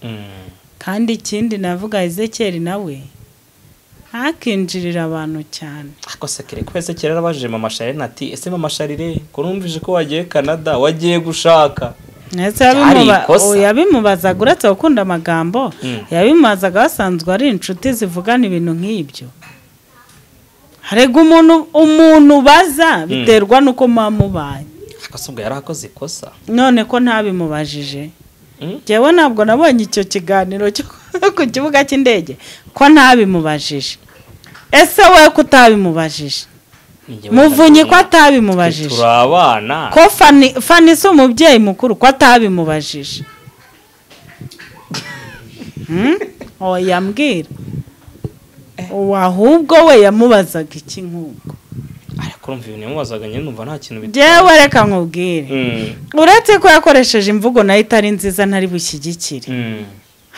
A: kandi ikindi navuga Ezekiel nawe ntakinjirira abantu cyane.
B: ako sekere ko Ezekiel arabaje mama Charlene ati ese mama Charlene ko numvije ko wagiye Canada wagiye gushaka
A: Nese yabimubazaga uretse gukunda amagambo yabimubazaga basanzwe ari inshuti zivugana ibintu nk'ibyo. harega umuntu baza biterwa nuko mamubaye.
B: akasubwa yarakoze ikosa
A: none ko ntabimubajije jewe ntabwo nabonye icyo kiganiro cyo ku kibuga cy'indege ko ntabimubajije. ese we kutabimubajije muvunyi ko atabimubajije
B: turabana
A: ko fani si umubyeyi mukuru ko atabimubajije. oya mbwira ahubwo we yamubazaga iki nk'ubwo
B: ariko urumva ibintu yamubazaga nyine numva nta kintu
A: jewe reka nkubwire uretse ko yakoresheje imvugo nayo itari nziza ntari bushyigikire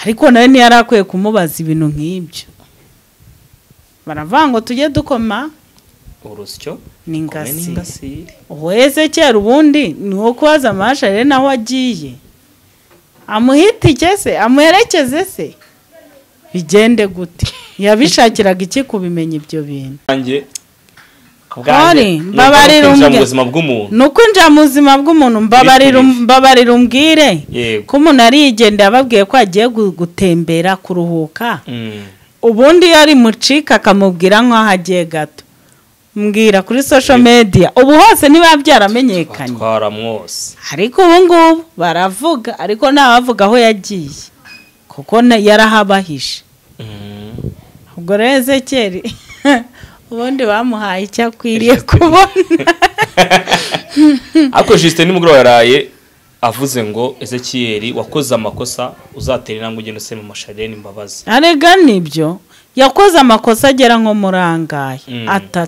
A: ariko nawe ntiyari akwiye kumubaza ibintu nk'ibyo. baravuga ngo tujye dukoma
B: urusyo
A: n'ingasire. wese kera ubundi ni wo kubaza amashare naho agiye amuhitike se amuherekeze se bigende gute yabishakiraga iki kubimenya ibyo bintu. Kuri mbabarira
B: bw'umuntu
A: nuko inja mu buzima bw'umuntu mbabarira umbwire ko umuntu arigenda yababwiye ko agiye gutembera kuruhuka ubundi yari mucika akamubwira nk'aho agiye gato mbwira kuri social media ubu hose niba byaramenyekanye
B: twaramwose
A: ariko ubu ngubu baravuga ariko ntabavuga aho yagiye kuko yarahabahishe. ubwo rero Ezekiel ubundi bamuhaye icyo akwiriye kubona.
B: ariko Justin nimugoroba yaraye avuze ngo Ezekiel wakoze amakosa uzatera intambwe ugenda usema mama Charlene imbabazi.
A: arega nibyo yakoze amakosa agera nko murangaye 3.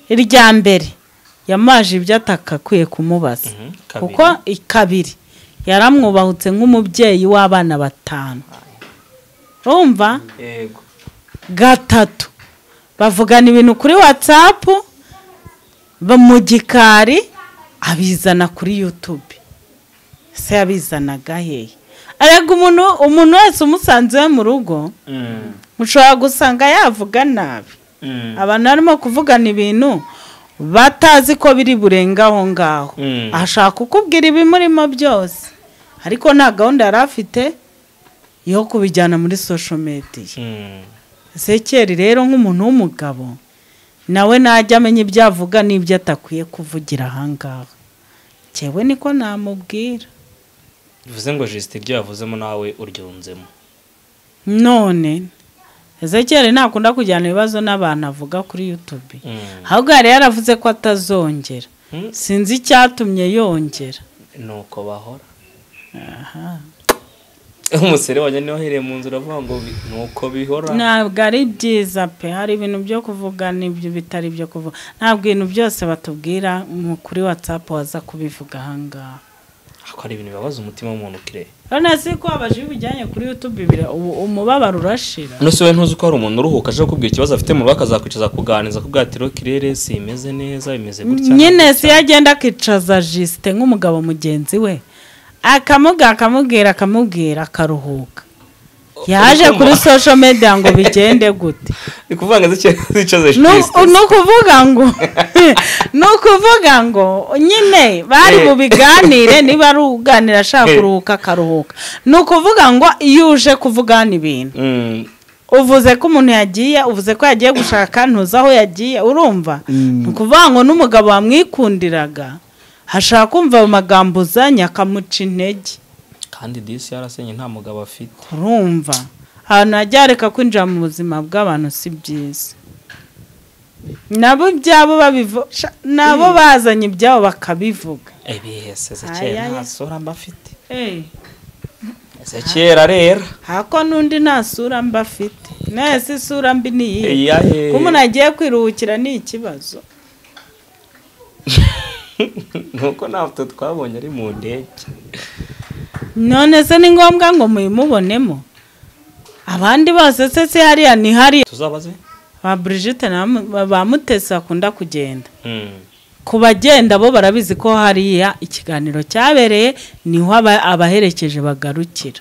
A: irya mbere yamaje ibyo atakakwiye kumubaza kuko 2 yaramwubahutse nk'umubyeyi w'abana 5. urumva?
B: yego
A: 3 bavugana ibintu kuri WhatsApp mu gikari abizana kuri YouTube. se yabizanaga hehe? arega umuntu wese umusanze mu rugo ushobora gusanga yavuga nabi. abantu barimo kuvugana ibintu batazi ko biri burengaho ngaho ashaka kukubwira ibimurimo byose ariko nta gahunda yari afite yo kubijyana muri social media. Ezekiel rero nk'umuntu w'umugabo nawe najya amenya ibyo avuga n'ibyo atakwiye kuvugira ahangaha cyewe niko namubwira.
B: bivuze ngo Justin ibyo yavuzemo nawe uryunzemo.
A: None Ezekiel ntakunda kujyana ibibazo n'abantu avuga kuri YouTube. Ahubwo yari yaravuze ko atazongera. Sinzi icyatumye yongera.
B: Nuko bahora. Aha. Umusere wajya niwe wahereye mu nzu uravuga ngo nuko bihora.
A: Ntabwo ari byiza pe, hari ibintu byo kuvuga n'ibyo bitari byo kuvuga. Ntabwo ibintu byose batubwira kuri WhatsApp waza kubivuga ahangaha.
B: Ako ari ibintu bibabaza umutima w'umuntu kire.
A: None si ko abaje bijyanye kuri YouTube umubabaro urashira.
B: Nose we ntuzi ko hari umuntu uruhuka aje kubwira ikibazo afite mu rugo akazakwicaza kuganiza kubwa ati ro kirere si imeze neza imeze gutya.
A: Nyine si yagenda akicaza Justin nk'umugabo mugenzi we. Akamubwira akaruhuka. Yaje kuri social media ngo bigende gute.
B: Ikuvanga zicaze
A: nukuvuga ngo nyine bari bubiganire niba ari uganira ashaka kuruhuka akaruhuka. Nukuvuga ngo iyo uje kuvugana ibintu uvuze ko umuntu yagiye, uvuze ko yagiye gushaka ntuza aho yagiye, urumva? Nukuvuga ngo n'umugabo wamwikundiraga hashaka kumva amagambo zanya akamuca intege.
B: Kandi disi yarasenye nta mugabo afite.
A: Urumva? Ahantu ajyareka kwinjira mu buzima bw'abantu si byiza. Nabo byabo nabo bazanye ibyabo bakabivuga.
B: Ebihese Ezekiel nta sura mba afite. Ezekiel rero.
A: Hako nundi nta sura mba afite. Nese isura mbi niyi. Kumuntu agiye kwiruhukira ni ikibazo.
B: Nuko nafite twabonye ari mu ndege.
A: None se ni ngombwa ngo muyimubonemo? Abandi bose se hariya ni hari.
B: Tuzabaze?
A: Ba Brigitte ba Mutesa akunda kugenda. Kubagenda bo barabizi ko hariya ikiganiro cyabereye niho abaherekeje bagarukira.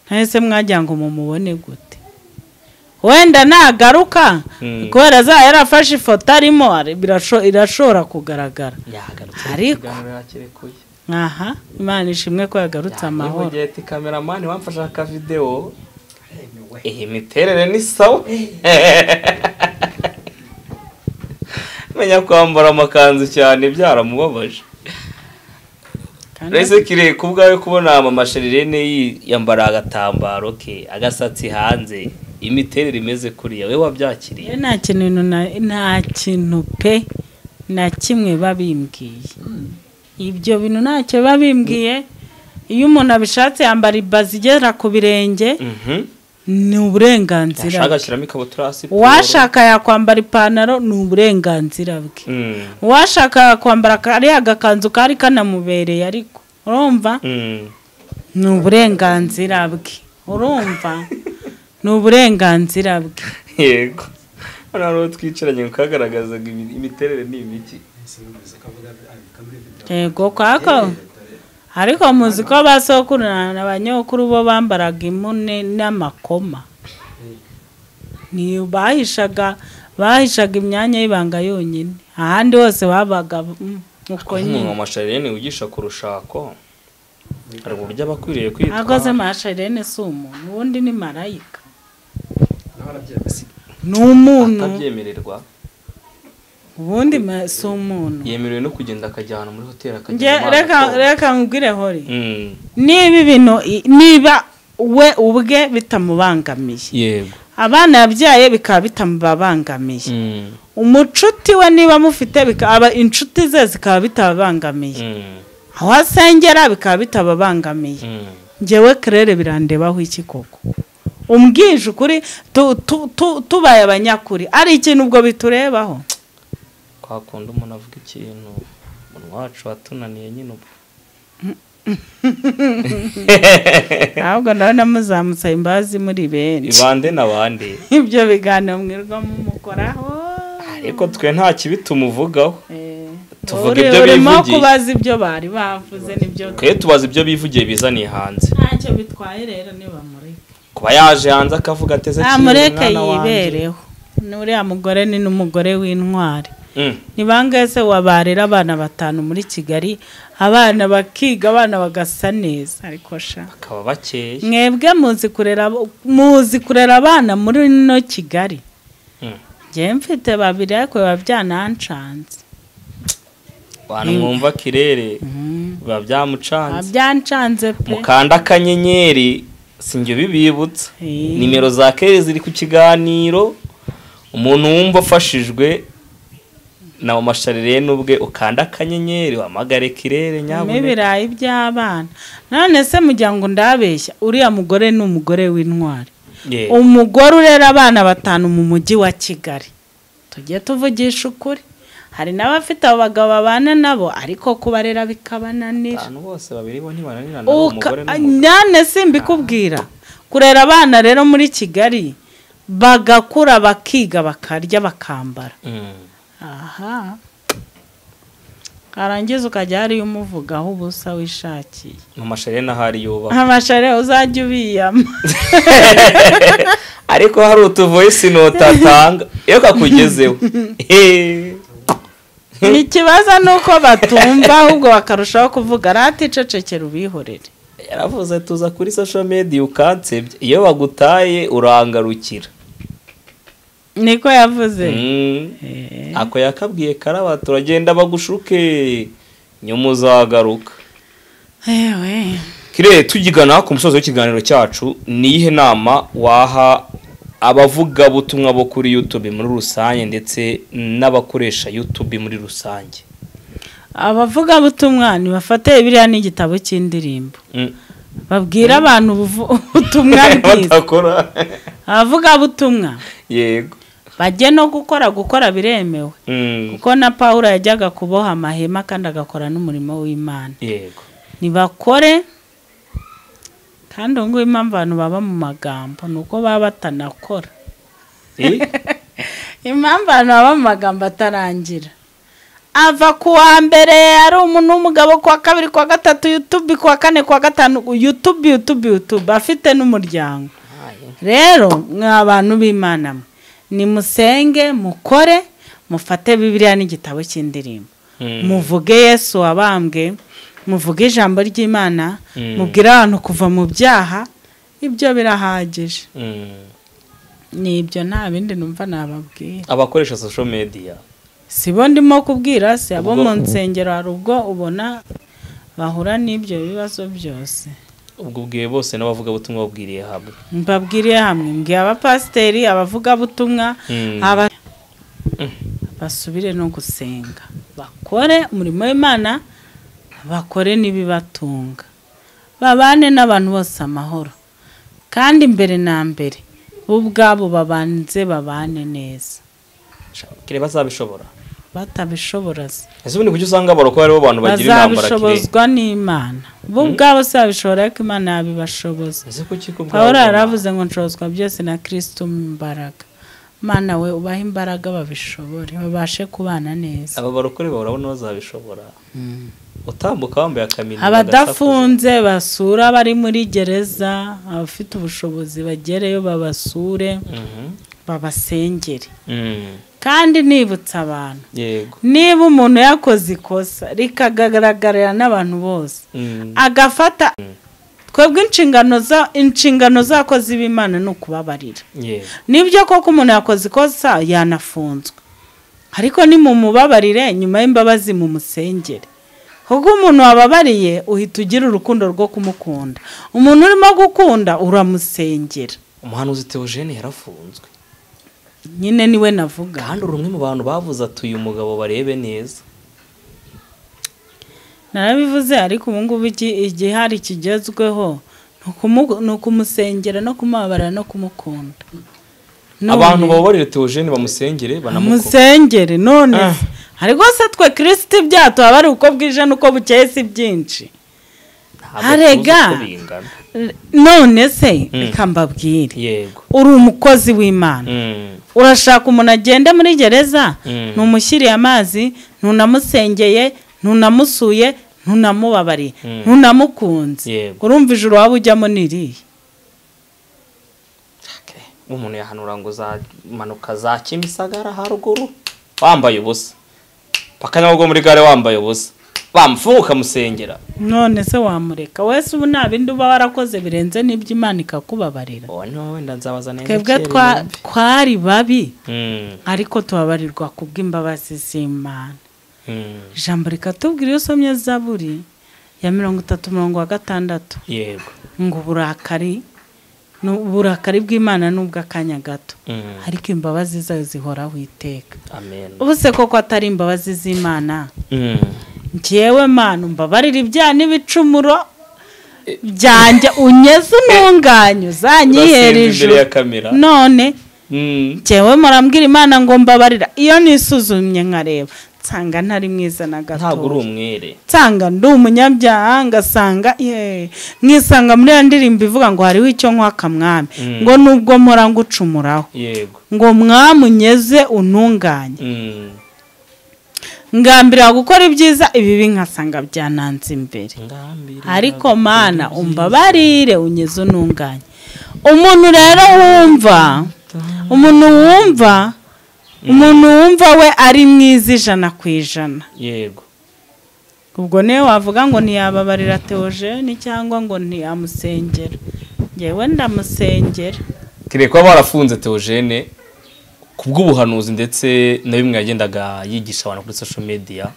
A: Ntese mwajya ngo mumubone gute? Wenda nagaruka kubera za yarafashe ifoto arimo irashora kugaragara. Ariko aha Imana ishimwe ko yagarutse amahoro.
B: Ngiye ati cameraman wamfasha ka video. Imiterere ni sawa. Menya kwambara amakanzu cyane byaramubabaje. Rese kire kubwawe kubona mama Charlene yambara agatambaro ke agasatsi hanze. Imiterere imeze kuriya we wabyakiriye?
A: Nta kintu pe na kimwe babimbwiye. Ibyo bintu ntacyo babimbwiye. Iyo umuntu abishatse yambara ibazi igera ku birenge ni uburenganzira.
B: Agashyiramo ikabutura hasi.
A: Washaka yakwambara ipantaro ni uburenganzira bwe. Washaka kwambara kari agakanzu kari kanamubereye ariko urumva? Ni uburenganzira bwe. Urumva? Ni uburenganzira bwe.
B: Yego. Hano twicaranye ukagaragazaga imiterere ni ibiki.
A: Yego kwako. Ariko muzi ko basokuru n'abanyokuru bo bambaraga imune n'amakoma. Ni bahishaga imyanya y'ibanga yonyine. Ahandi hose babaga uko nyine.
B: Mama Charlene ugisha kurushako. Ari buryo abakwiriye kwitwa.
A: Agoze Mama Charlene si umuntu, ubundi ni marayika. Ni umuntu.
B: Atabyemererwa.
A: Ubundi si umuntu.
B: Yemerewe no kugenda akajyana muri hoteli akajya.
A: Reka ngubwire hori. Niba we ubwe bitamubangamiye. Yego. Abana yabyaye bikaba bitamubangamiye. Umucuti we niba mufite bikaba inshuti ze zikaba bitabangamiye. Aho asengera bikaba bitabangamiye. Ngewe Claire birandebaho iki koko. Umbwije ukuri tubaye abanyakuri ari ikintu ubwo biturebaho.
B: Kwakunda umuntu avuga ikintu umuntu wacu watunaniye nyine ubwo.
A: Ahubwo nawe namuzamutsa imbazi muri benshi.
B: Ibande nabande.
A: Ibyo biganiro mwirwa mumukoraho.
B: Ariko twe nta kibi tumuvugaho.
A: Tuvuga ibyo bivugiye. Urimo kubaza ibyo bari bavuze nibyo.
B: Kwe tubaza ibyo bivugiye bizaniye hanze.
A: Ntacyo bitwaye rero niba muri.
B: Kuba yaje hanze akavuga ateze
A: kintu mwana wanjye. Yibereho. Nuriya mugore ni n'umugore w'intwari. Ni bangese wabarera abana 5 muri Kigali, abana bakiga, abana bagasa neza ariko sha
B: akaba bakeye.
A: Mwebwe muzi kurera abana muri no Kigali. Je mfite 2 ariko babyanancanze.
B: Bana mwumva kirere biba byamucanze
A: byancanze pe
B: mukanda akanyenyeri sinjye bibibutsa nimero za kere ziri ku kiganiro umuntu wumva afashijwe na Charlene ubwe ukanda akanyenyeri wamagare kirere nyabune
A: ibirayi by'abana none se mujyango ndabeshya uriya mugore ni umugore w'intwari umugore urera abana batanu mu mujyi wa Kigali tujye tuvugisha ukuri hari n'abafite abagabo babana nabo ariko kubarera bikabananira
B: abantu bose babiri bo ntibananirana umugore
A: none simbikubwira kurera abana rero muri Kigali bagakura bakiga bakarya bakambara aha karangiza ukajya hari umuvugaho ubusa wishakiye
B: mu Charlene ahari yubaha
A: Charlene uzajya ubiyama
B: ariko hari utuvoice note atanga iyo kakugezeho
A: ikibazo nuko batumva ahubwo bakarushaho kuvuga rati cecekera ubihorere
B: yaravuze tuza kuri social media ukansebye iyo bagutaye urangarukira
A: niko yavuze
B: ako yakabwiye karaba turagenda bagushuke nyuma uzagaruka
A: ewe
B: kire tugigana ku musozo w'ikiganiro cyacu niyihe nama waha abavuga butumwa bo kuri YouTube muri rusange ndetse n'abakoresha YouTube muri rusange
A: abavuga butumwa ni bafate biriya n'igitabo cy'indirimbo babwira abantu ubutumwa bwiza abavuga butumwa
B: yego
A: bajye no gukora biremewe kuko na Paulo yajyaga kuboha amahema kandi agakora n'umurimo w'Imana
B: yego
A: nibakore kandi ngo impamvu abantu baba mu magambo nuko baba batanakora impamvu abantu baba mu magambo atarangira ava kuwa mbere ari umuntu w'umugabo kuwa kabiri kuwa gatatu YouTube kuwa kane kuwa gatanu YouTube afite n'umuryango rero mw'abantu b'Imana ni musenge mukore mufate Bibiliya n'igitabo cy'indirimbo muvuge Yesu wabambwe muvuge ijambo ry'Imana mubwire abantu kuva mu byaha ibyo birahagije nibyo nta bindi numva nababwira
B: abakoresha social media
A: sibo ndimo kubwira se abo mu nsengero hari ubwo ubona bahura n'ibyo bibazo byose
B: ubwo bwiye bose n'abavuga butumwa babwiriye hamwe
A: mbabwiriye hamwe mbwiye abapasiteri abavuga butumwa basubire no gusenga bakore umurimo w'Imana bakore nibibatunga babane n'abantu bose amahoro kandi mbere na mbere ubwabo babanze babane neza
B: kire bazabishobora
A: batabishobora
B: ese ubundi kujya usanga baroko aribo bantu bagira inama
A: bazabishobozwa n'Imana bo ubwabo sabishobora ko Imana yabibashoboza
B: ese kuki ko
A: Paulo yaravuze ngo nshobozwa byose na Kristo imbaraga Mana we ubaha imbaraga babishobore babashe kubana neza
B: aba barokore barabona bazabishobora utambuka wambaye akamini
A: abadafunze basura bari muri gereza abafite ubushobozi bagereyo babasure babasengere kandi nibutsa abantu
B: yego
A: niba umuntu yakoze ikosa rikagaragarira n'abantu bose agafata twebwe inshingano zakoze b'Imana no kubabarira nibyo koko umuntu yakoze ikosa yanafunzwe ariko ni mu mubabarire nyuma y'imbabazi mu musengere kuko umuntu wababariye uhita ugira urukundo rwo kumukunda umuntu urimo gukunda uramusengera
B: umuhanuzi Theogene yarafunzwe
A: nyine niwe navuga
B: kandi urumwe mu bantu bavuze ati uyu mugabo barebe neza
A: narabivuze ariko ubu ngubu igihe hari kigezweho ni ukumusengera no kumubabara no kumukunda
B: abantu bababarire Theogene bamusengere
A: banamusengere none ariko se twe Kristo ibyato bari uko bwije nuko bukeye si byinshi arega none se reka mbabwire
B: yego
A: uri umukozi w'Imana urashaka umuntu agende muri gereza numushyiriye amazi ntunamusengeye ntunamusuye ntunamubabariye ntunamukunze urumva ijuru waba ujyamo niriye
B: umuntu yahanura ngo zamanuka za Kimisagara haruguru wambaye ubusa paka nabwo muri gare wambaye ubusa bamfuka musengera
A: none se wamureka wese ubu nta bindi uba warakoze birenze n'ibyo Imana ikakubabarira
B: wenda nzabaza neza
A: twebwe twari babi ariko tubabarirwa kubw'imbabazi z'Imana ijambo rikatubwira iyo usomye Zaburi ya 33:6
B: yego
A: ngo uburakari bw'Imana nubwo akanya gato ariko imbabazi zayo zihoraho iteka.
B: amen
A: ubuse koko atari imbabazi z'Imana njyewe Mana mbabarira ibyaha n'ibicumuro byanjye unyeze untunganyo zanyihereje none njyewe murambwira Imana ngo mbabarira iyo nisuzumye nkareba nsanga ntari mwiza na gato
B: ntabwo uri umwere
A: nsanga ndi umunyabyaha ngasanga mwisanga muri ya ndirimbo ivuga ngo hariho icyo nkwaka mwami ngo nubwo mpora ngucumuraho
B: yego
A: ngo mwami unyeze untunganye ngambira gukora ibyiza ibibi nkasanga byananze imbere ariko Mana umbabarire unyeze untunganye. Umuntu rero wumva we ari mwiza 100%.
B: yego
A: ubwo niwe wavuga ngo ntiyababarira Theogene cyangwa ngo ntiyamusengera. Ngewe ndamusengera.
B: kire ko barafunze Theogene kubw'ubuhanuzi ndetse na bimwe yagendaga yigisha abantu kuri social media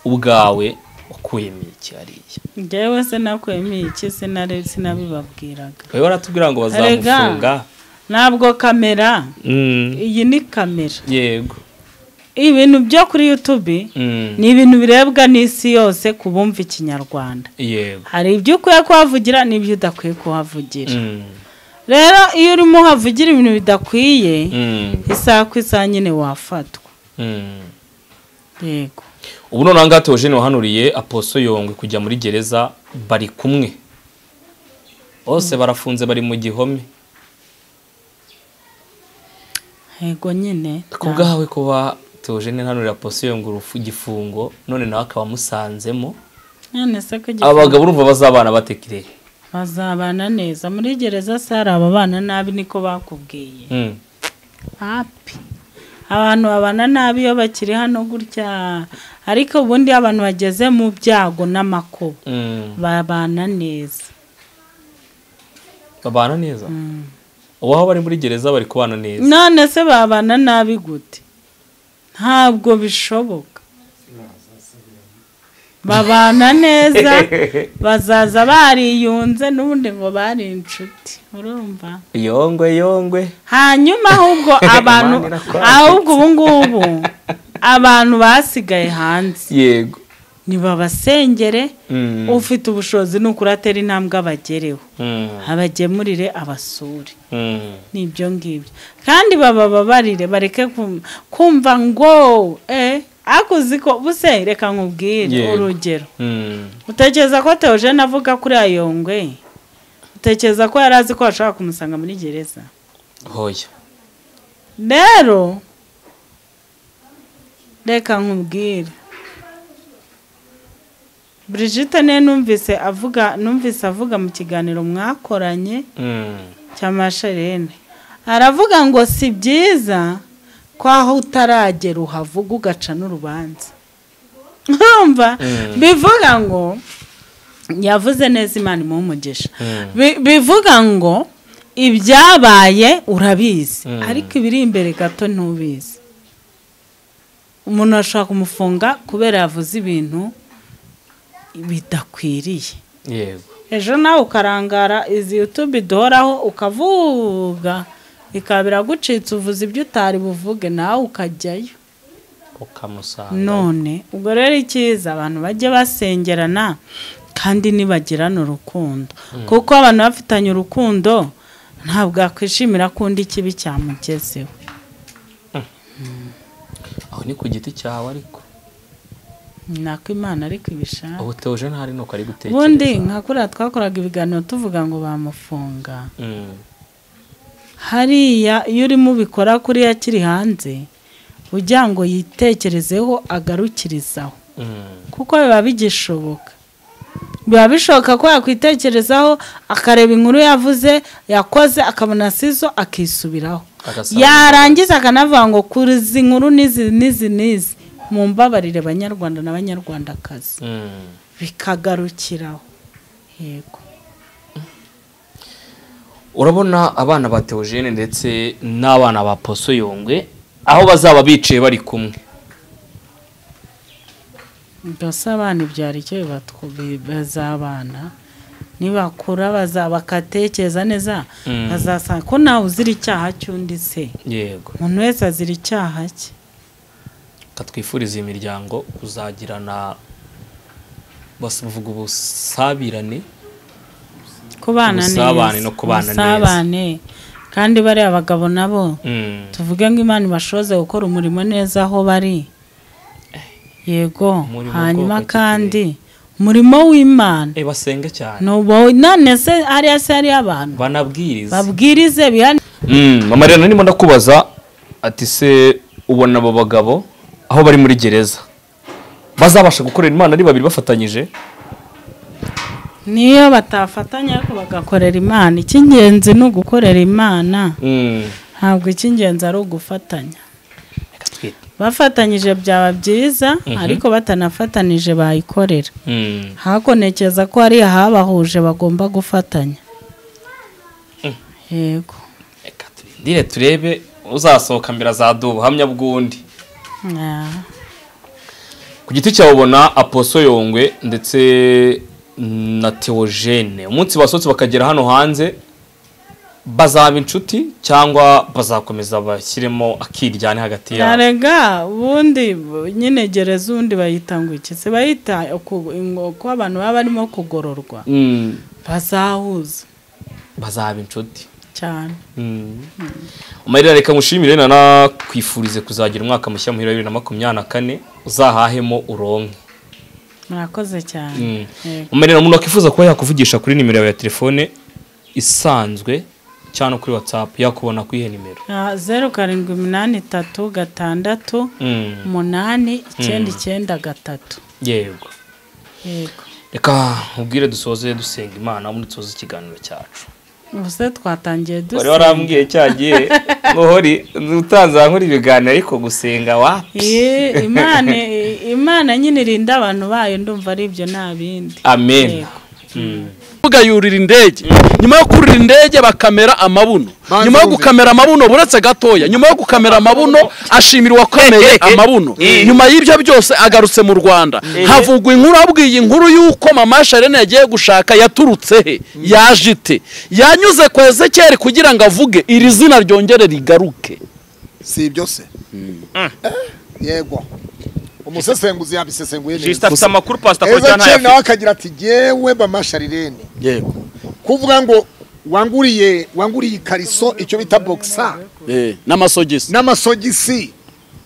B: ubwawe wakuyemo iki ariya?
A: Ngewe se nakuyemo iki sinabibabwiraga.
B: Wewe baratubwira ngo bazamufunga
A: ntabwo kamera iyi ni kamera
B: yego
A: ibintu byo kuri YouTube ni ibintu birebwa n'isi yose kubumva ikinyarwanda
B: yego
A: hari ibyo ukwiye kuhavugira n'ibyo udakwiye kuhavugira. Rero iyo urimo havugira ibintu bidakwiye isaha ku isaha nyine wafatwa. Yego
B: ubu none anga Theogene wahanuriye Apostle Yongwe kujya muri gereza bari kumwe bose barafunze bari mu gihome.
A: Yego nyine
B: kubwawe kuba Theogene hanurira Apostle Yongwe urufu gifungo none nawe akaba musanzemo
A: none se ko
B: abagabo urumva bazabana batekire
A: bazabana neza muri gereza sara ababana nabi niko bakubwiye. Happy abantu babana nabi yo bakiri hano gutya ariko ubundi abantu bageze mu byago n'amakuba babana neza.
B: uwaho bari muri gereza bari kubana neza
A: none se babana nabi gute? Ntabwo bishoboka. Babana neza bazaza bariyunze n'ubundi ngo bari inshuti urumva
B: yongwe
A: hanyuma ahubwo ubungubu abantu basigaye hanze
B: yego
A: nibabasengere ufite ubushobozi n'ukuratera intambwe abagereho abagemurire abasuri nibyo ngibyo kandi bababarire bareke kumva ngo akuziko buse reka nkubwire urugero utekereza ko Theogene avuga kuri Ayongwe utekereza ko yarazi ko ashaka kumusanga muri gereza
B: hoya
A: rero reka nkubwire Brigitte numvise avuga mu kiganiro mwakoranye cya Charlene aravuga ngo si byiza ko aho utaragera uhavuga ugaca n'urubanza. Urumva bivuga ngo yavuze neza Imana imumugisha bivuga ngo ibyabaye urabizi ariko ibiri imbere gato ntubizi. Umuntu ashaka kumufunga kubera yavuze ibintu bidakwiriye.
B: yego
A: ejo nawe ukarangara izi YouTube doraho ukavuga ikabira gucitse uvuze ibyo utari buvuge nawe ukajyayo
B: ukamusanga.
A: none ubwo rero icyiza abantu bajye basengerana kandi nibagirana urukundo kuko abantu bafitanye urukundo ntabwo akwishimira kundi kibi cyamugezeho.
B: aho ni ku giti cyawe ariko
A: nako Imana ariko ibishaka.
B: ubu Theogene hari nuko ari gutekereza
A: ubundi nka kuriya twakoraga ibiganiro tuvuga ngo bamufunga hariya iyo urimo ubikora kuriya akiri hanze ujya ngo yitekerezeho agarukirizaho kuko biba bigishoboka biba bishoboka ko yakwitekerezaho akareba inkuru yavuze yakoze akabona sizo akisubiraho yarangiza akanavuga ngo kuri izi nkuru nizi mumbabarire Banyarwanda n'Abanyarwandakazi bikagarukiraho. Yego
B: urabona abana ba Theogene ndetse n'abana ba Apostle Yongwe aho bazaba biciye bari kumwe
A: mbese abana ibyara icyo bazabana nibakura bakatekereza neza bazasanga ko nawe uzira icyaha cy'undi se
B: yego
A: umuntu wese azira icyaha cye
B: katwifuriza imiryango kuzagirana bavuga ubusabirane
A: kubana
B: ubusabane no kubana neza
A: kandi bari abagabo nabo tuvuge ngo Imana ibashoze gukora umurimo neza aho bari yego hanyuma kandi umurimo w'Imana
B: basenge cyane
A: none se ari abantu babwirize bihane
B: mama rero ndimo ndakubaza ati se ubona abo bagabo aho bari muri gereza bazabasha gukorera Imana ari babiri bafatanyije
A: niyo batafatanya ariko bagakorera Imana icy'ingenzi ni ugukorera Imana ntabwo icy'ingenzi ari ugufatanya bafatanyije byaba byiza ariko batanafatanije bayikorera hakonekeza ko ari ahabahuje bagomba gufatanya yego
B: dire turebe uzasohoka mbere azaduba hamya bw'undi ku giti cyawe ubona Aposo Yongwe ndetse na Theogene umunsi basohotse bakagera hano hanze bazaba inshuti cyangwa bazakomeza bashyiremo akiryane hagati yabo
A: arega ubundi nyine gereza ubundi bayitanga iki se bayita ko abantu baba barimo kugororwa bazahuza
B: bazaba inshuti
A: cyane
B: umarira reka mushimire na kwifurize kuzagira umwaka mushya muhira 2024 uzahahemo uronke
A: murakoze cyane
B: umarira umuntu akifuza kuba yakuvugisha kuri nimero ya telefone isanzwe cyane kuri WhatsApp yakubona kuri ihe nimero
A: 0783689993
B: yego reka ubwire dusoze dusenga Imana muri tuzoze ikiganiro cyacu
A: ubuse twatangiye dusenga
B: wari warambwiye cyagiye ngohori utanza nkuri ibiganiro ariko gusenga wapi
A: Imana nyine irinda abantu bayo ndumva ari ibyo nabindi
B: amen
C: yurira indege nyuma yo kurira indege bakamera amabuno nyuma yo gukamera amabuno buretse gatoya nyuma yo gukamera amabuno ashimira uwakomeye amabuno nyuma y'ibyo byose agarutse mu Rwanda havugwa inkuru abwiye inkuru yuko mama Charlene yagiye gushaka yaturutse he yajite yanyuze kwa Ezekiel kugira ngo avuge iri zina ryongere rigaruke
D: si ibyo se yego umusesenguzi yabisesenguye neza
B: Just amakuru pastor ko cyane
D: Ezekiel nawe akagira ati jewe mama Charlene
C: yego
D: kuvuga ngo wanguriye ikariso icyo bita boxer n'amasogisi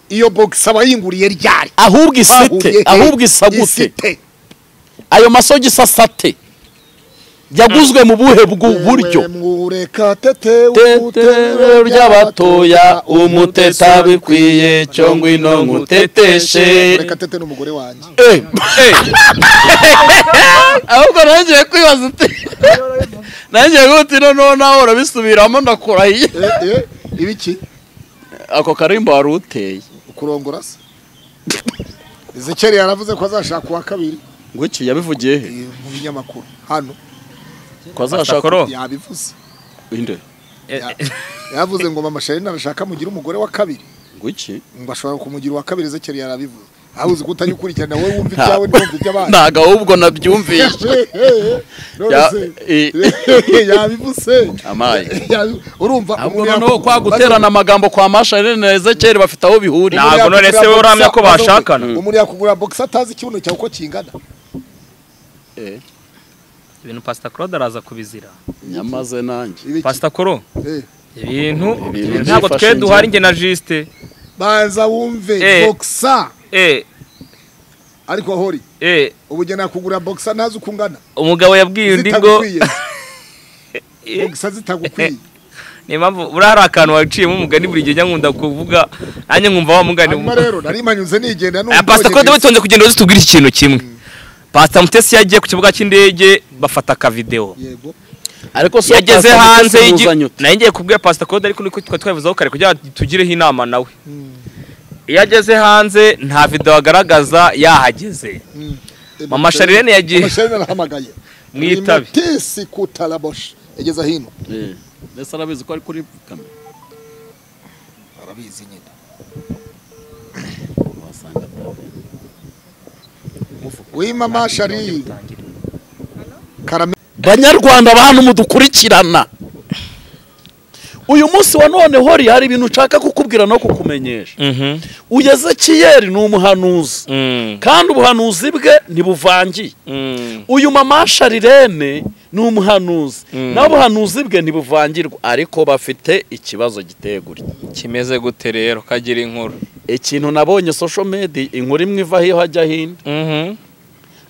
D: iyo boxer bayinguriye ryari
C: ahubwo isagute ayo masogisi asate yaguzwe mu buhe buryo
D: mureka tete
C: ry'abatoya umuteta bikwiye cyo ngwino nguteteshe
D: mureka tete n'umugore wanjye
C: ahubwo nangiye kwibaza uti nangiye guti no nawe urabisubiramo ndakurahiye
D: ibiki
C: ako karimbo wari uteye
D: kurongora se Ezekiel yaravuze ko azashaka uwa kabiri
C: ngo iki yabivugiye he
D: mu binyamakuru hano
C: ko azashaka
D: yabivuze
C: inde
D: yavuze ngo mama Charlene arashaka mugira umugore wa kabiri
C: ngo iki
D: ngo ashobora kumugira uwa kabiri Ezekiel yarabivuze ahuze kutanyukurikirana wowe wumva ibyawe n'umva iby'abandi
C: ntaga ahubwo nabyumvishe
D: yabivuze
C: amaye
D: urumva
C: umuntu no kwa guterana amagambo kwa mama Charlene na Ezekiel bafite aho bihuriye
B: ntago none se uramya ko bashakana
D: umuntu yakugura box atazi ikibuno cyawe uko kingana
B: ibintu Pastor Claude araza kubizira
C: nyamaze nanjye
B: Pastor Koro ibintu ntabwo twe duhari nge na Juste
D: banza wumve boxer ariko hori ubugena kugura boxer ntazi ukungana
B: umugabo yabwiye undi ngo
D: boxer zitagukwiye
B: ni mpamvu urara akantu waciyemo umugani buri gihe nkunda kuvuga nanjye nkumva wa mugani
D: rero nari manyuze nigenda no
B: Pastor Claude witonze kugenda uzitubwira ikintu kimwe Pastor Mutesi yagiye ku kibuga cy'indege bafata ka video
C: ariko so
B: yageze hanze nagiye kubwira Pastor Claude ariko niko twavuzeho kare kugira tugireho inama nawe yageze hanze nta video agaragaza yahageze mama Charlene yagiye
D: arahamagaye
B: mwitabe
D: Mutesi kutalabosh yageze hino
C: ndetse arabizi ko ari kuri kamera
D: arabizi nyine Mama Charlene
C: Banyarwanda abantu mudukurikirana uyu munsi wa none hori hari ibintu nshaka kukubwira no kukumenyesha Ezekiel ni umuhanuzi kandi ubuhanuzi bwe ntibuvangiye uyu mama Charlene ni umuhanuzi naho ubuhanuzi bwe ntibuvangirwa ariko bafite ikibazo gitegura
B: kimeze gute rero kagira inkuru
C: ikintu nabonye social media inkuru imwe iva hiyo hajya hino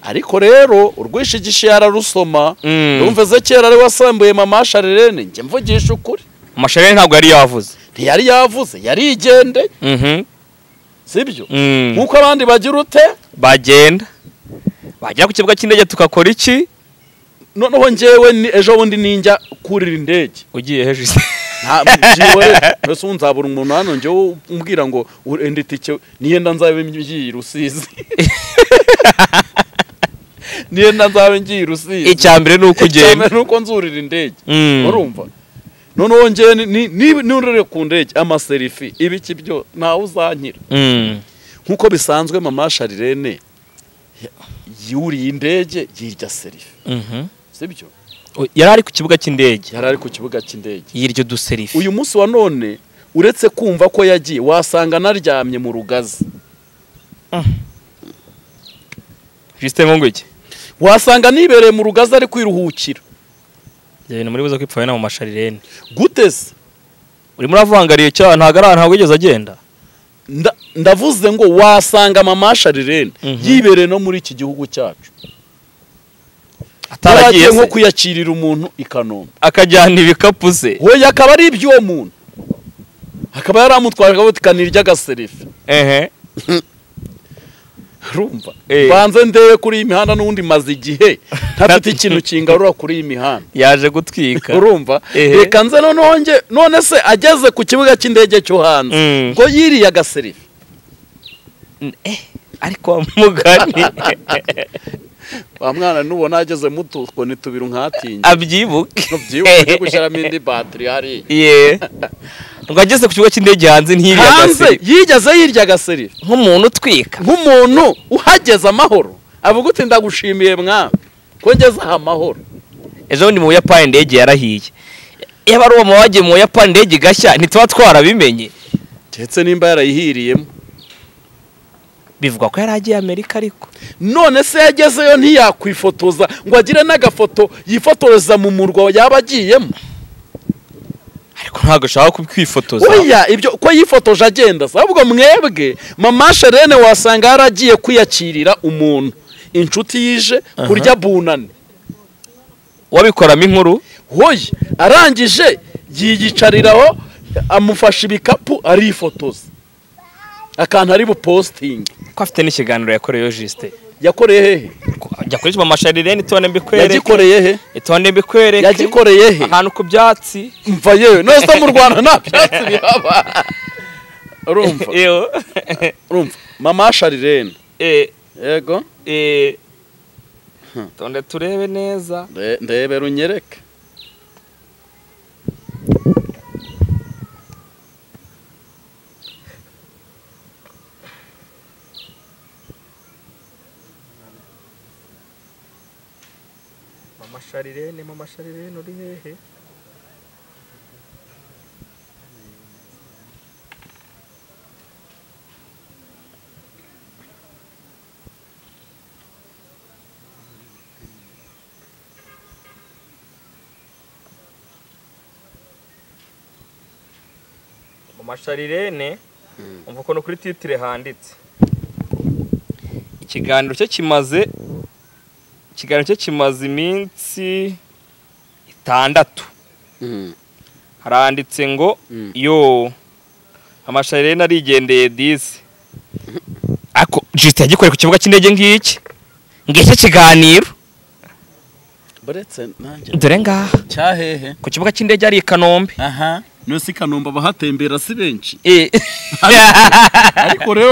C: ariko rero urwishigishe yararusoma urumva Ezekiel ari wasambuye mama Charlene nge mvugisha ukuri
B: mama Charlene ntabwo yari yavuze
C: ntiyari yavuze yari igende sibyo nkuko abandi bagira ute
B: bagenda bajya ku kibuga cy'indege tukakora iki
C: noneho njyewe ejo bundi ninjya kurira indege
B: ugiye heje
C: ese unzabura umuntu hano njyewe umbwira ngo urende itike niyenda nzabe ngiye Rusizi niyenda nzabe ngiye Rusizi
B: icyambere nuko ugenda
C: nuko nzurira indege urumva noneho njyewe nurere ku ndege amaserifi ibiki byo ntawe uzankira nkuko bisanzwe mama Charlene yuriye indege yirya serifi sibyo
B: yari ari ku kibuga cy'indege
C: yiryo
B: duserifi
C: uyu munsi wa none uretse kumva ko yagiye wasanga naryamye mu rugazi
B: Justin Ngongweke
C: wasanga nibereye mu rugazi ari kwiruhukira
B: ibintu muri buze kwipfa na mama Charlene
C: gutese
B: uri muravangariye cyane ntabwo yigeze agenda
C: ndavuze ngo wasanga mama Charlene yibereye no muri iki gihugu cyacu ataragiye nko kuyakirira umuntu ikanombe
B: akajyana ibikapu se
C: we yakaba ari iby'uwo muntu akaba yaramutwara akabotikanira ry'agaserifi rumva banze ndebe kuri iyi mihanda n'undi maze igihe ntafite ikintu kingarura kuri iyi mihanda
B: yaje gutwika
C: urumva reka nze none se ageze ku kibuga cy'indege cyo hanze ngo yiriye agaserifi
B: ariko mugani
C: wa mwana nubona ageze muto utwo nitubira nkatinye
B: abyibuke
C: ubyibuke gushyiramo indi battery hari
B: ngo ageze ku kibuga cy'indege hanze ntiyirya agaserifi
C: yigeze yirya agaserifi
B: nk'umuntu utwika
C: nk'umuntu uhageze amahoro avuga uti ndagushimiye mwana ko ngeze aha amahoro
B: ejo bundi mu Buyapani indege yarahiye yaba ari uwo wagiye mu Buyapani indege igashya ntituba twarabimenye
C: ndetse nimba yarayihiriyemo
B: bivugwa ko yari agiye Amerika ariko
C: none se yagezeyo ntiyakwifotoza ngo agire n'agafoto yifotoreza mu murwa yaba agiyemo
B: ariko ntabwo ashaka kwifotoza
C: oya ibyo ko yifotoje agenda ahubwo mwebwe mama Charlene wasanga yaragiye kwiyakirira umuntu inshuti yije kurya bunane
B: wabikoramo inkuru
C: hoye arangije yiyicariraho amufasha ibikapu arifotoza akantu ari buposting
B: ko afite n'ikiganiro yakoreyeho Justin
C: yakoreye hehe
B: yakoresha mama Charlene tone mbikwereke
C: yagikoreye he
B: itone mbikwereke
C: yagikoreye he
B: ahantu ku byatsi
C: mva yewe nose mu Rwanda nta byatsi bihaba urumva urumva mama Charlene yego
B: tonde turebe neza
C: ndebe runyereke
B: mama Charlene uri hehe mama Charlene umva ukuntu kuri titire handitse ikiganiro cyo kimaze iminsi 6 haranditse ngo yo mama Charlene arigendeye disi ako Justin yagikoreye ku kibuga cy'indege ngiki ngeke kiganiro
C: baretse nanjye
B: dore ngaha
C: cyahehe
B: ku kibuga cy'indege ari i Kanombe
C: nose i Kanombe abahatembera si benshi ariko rero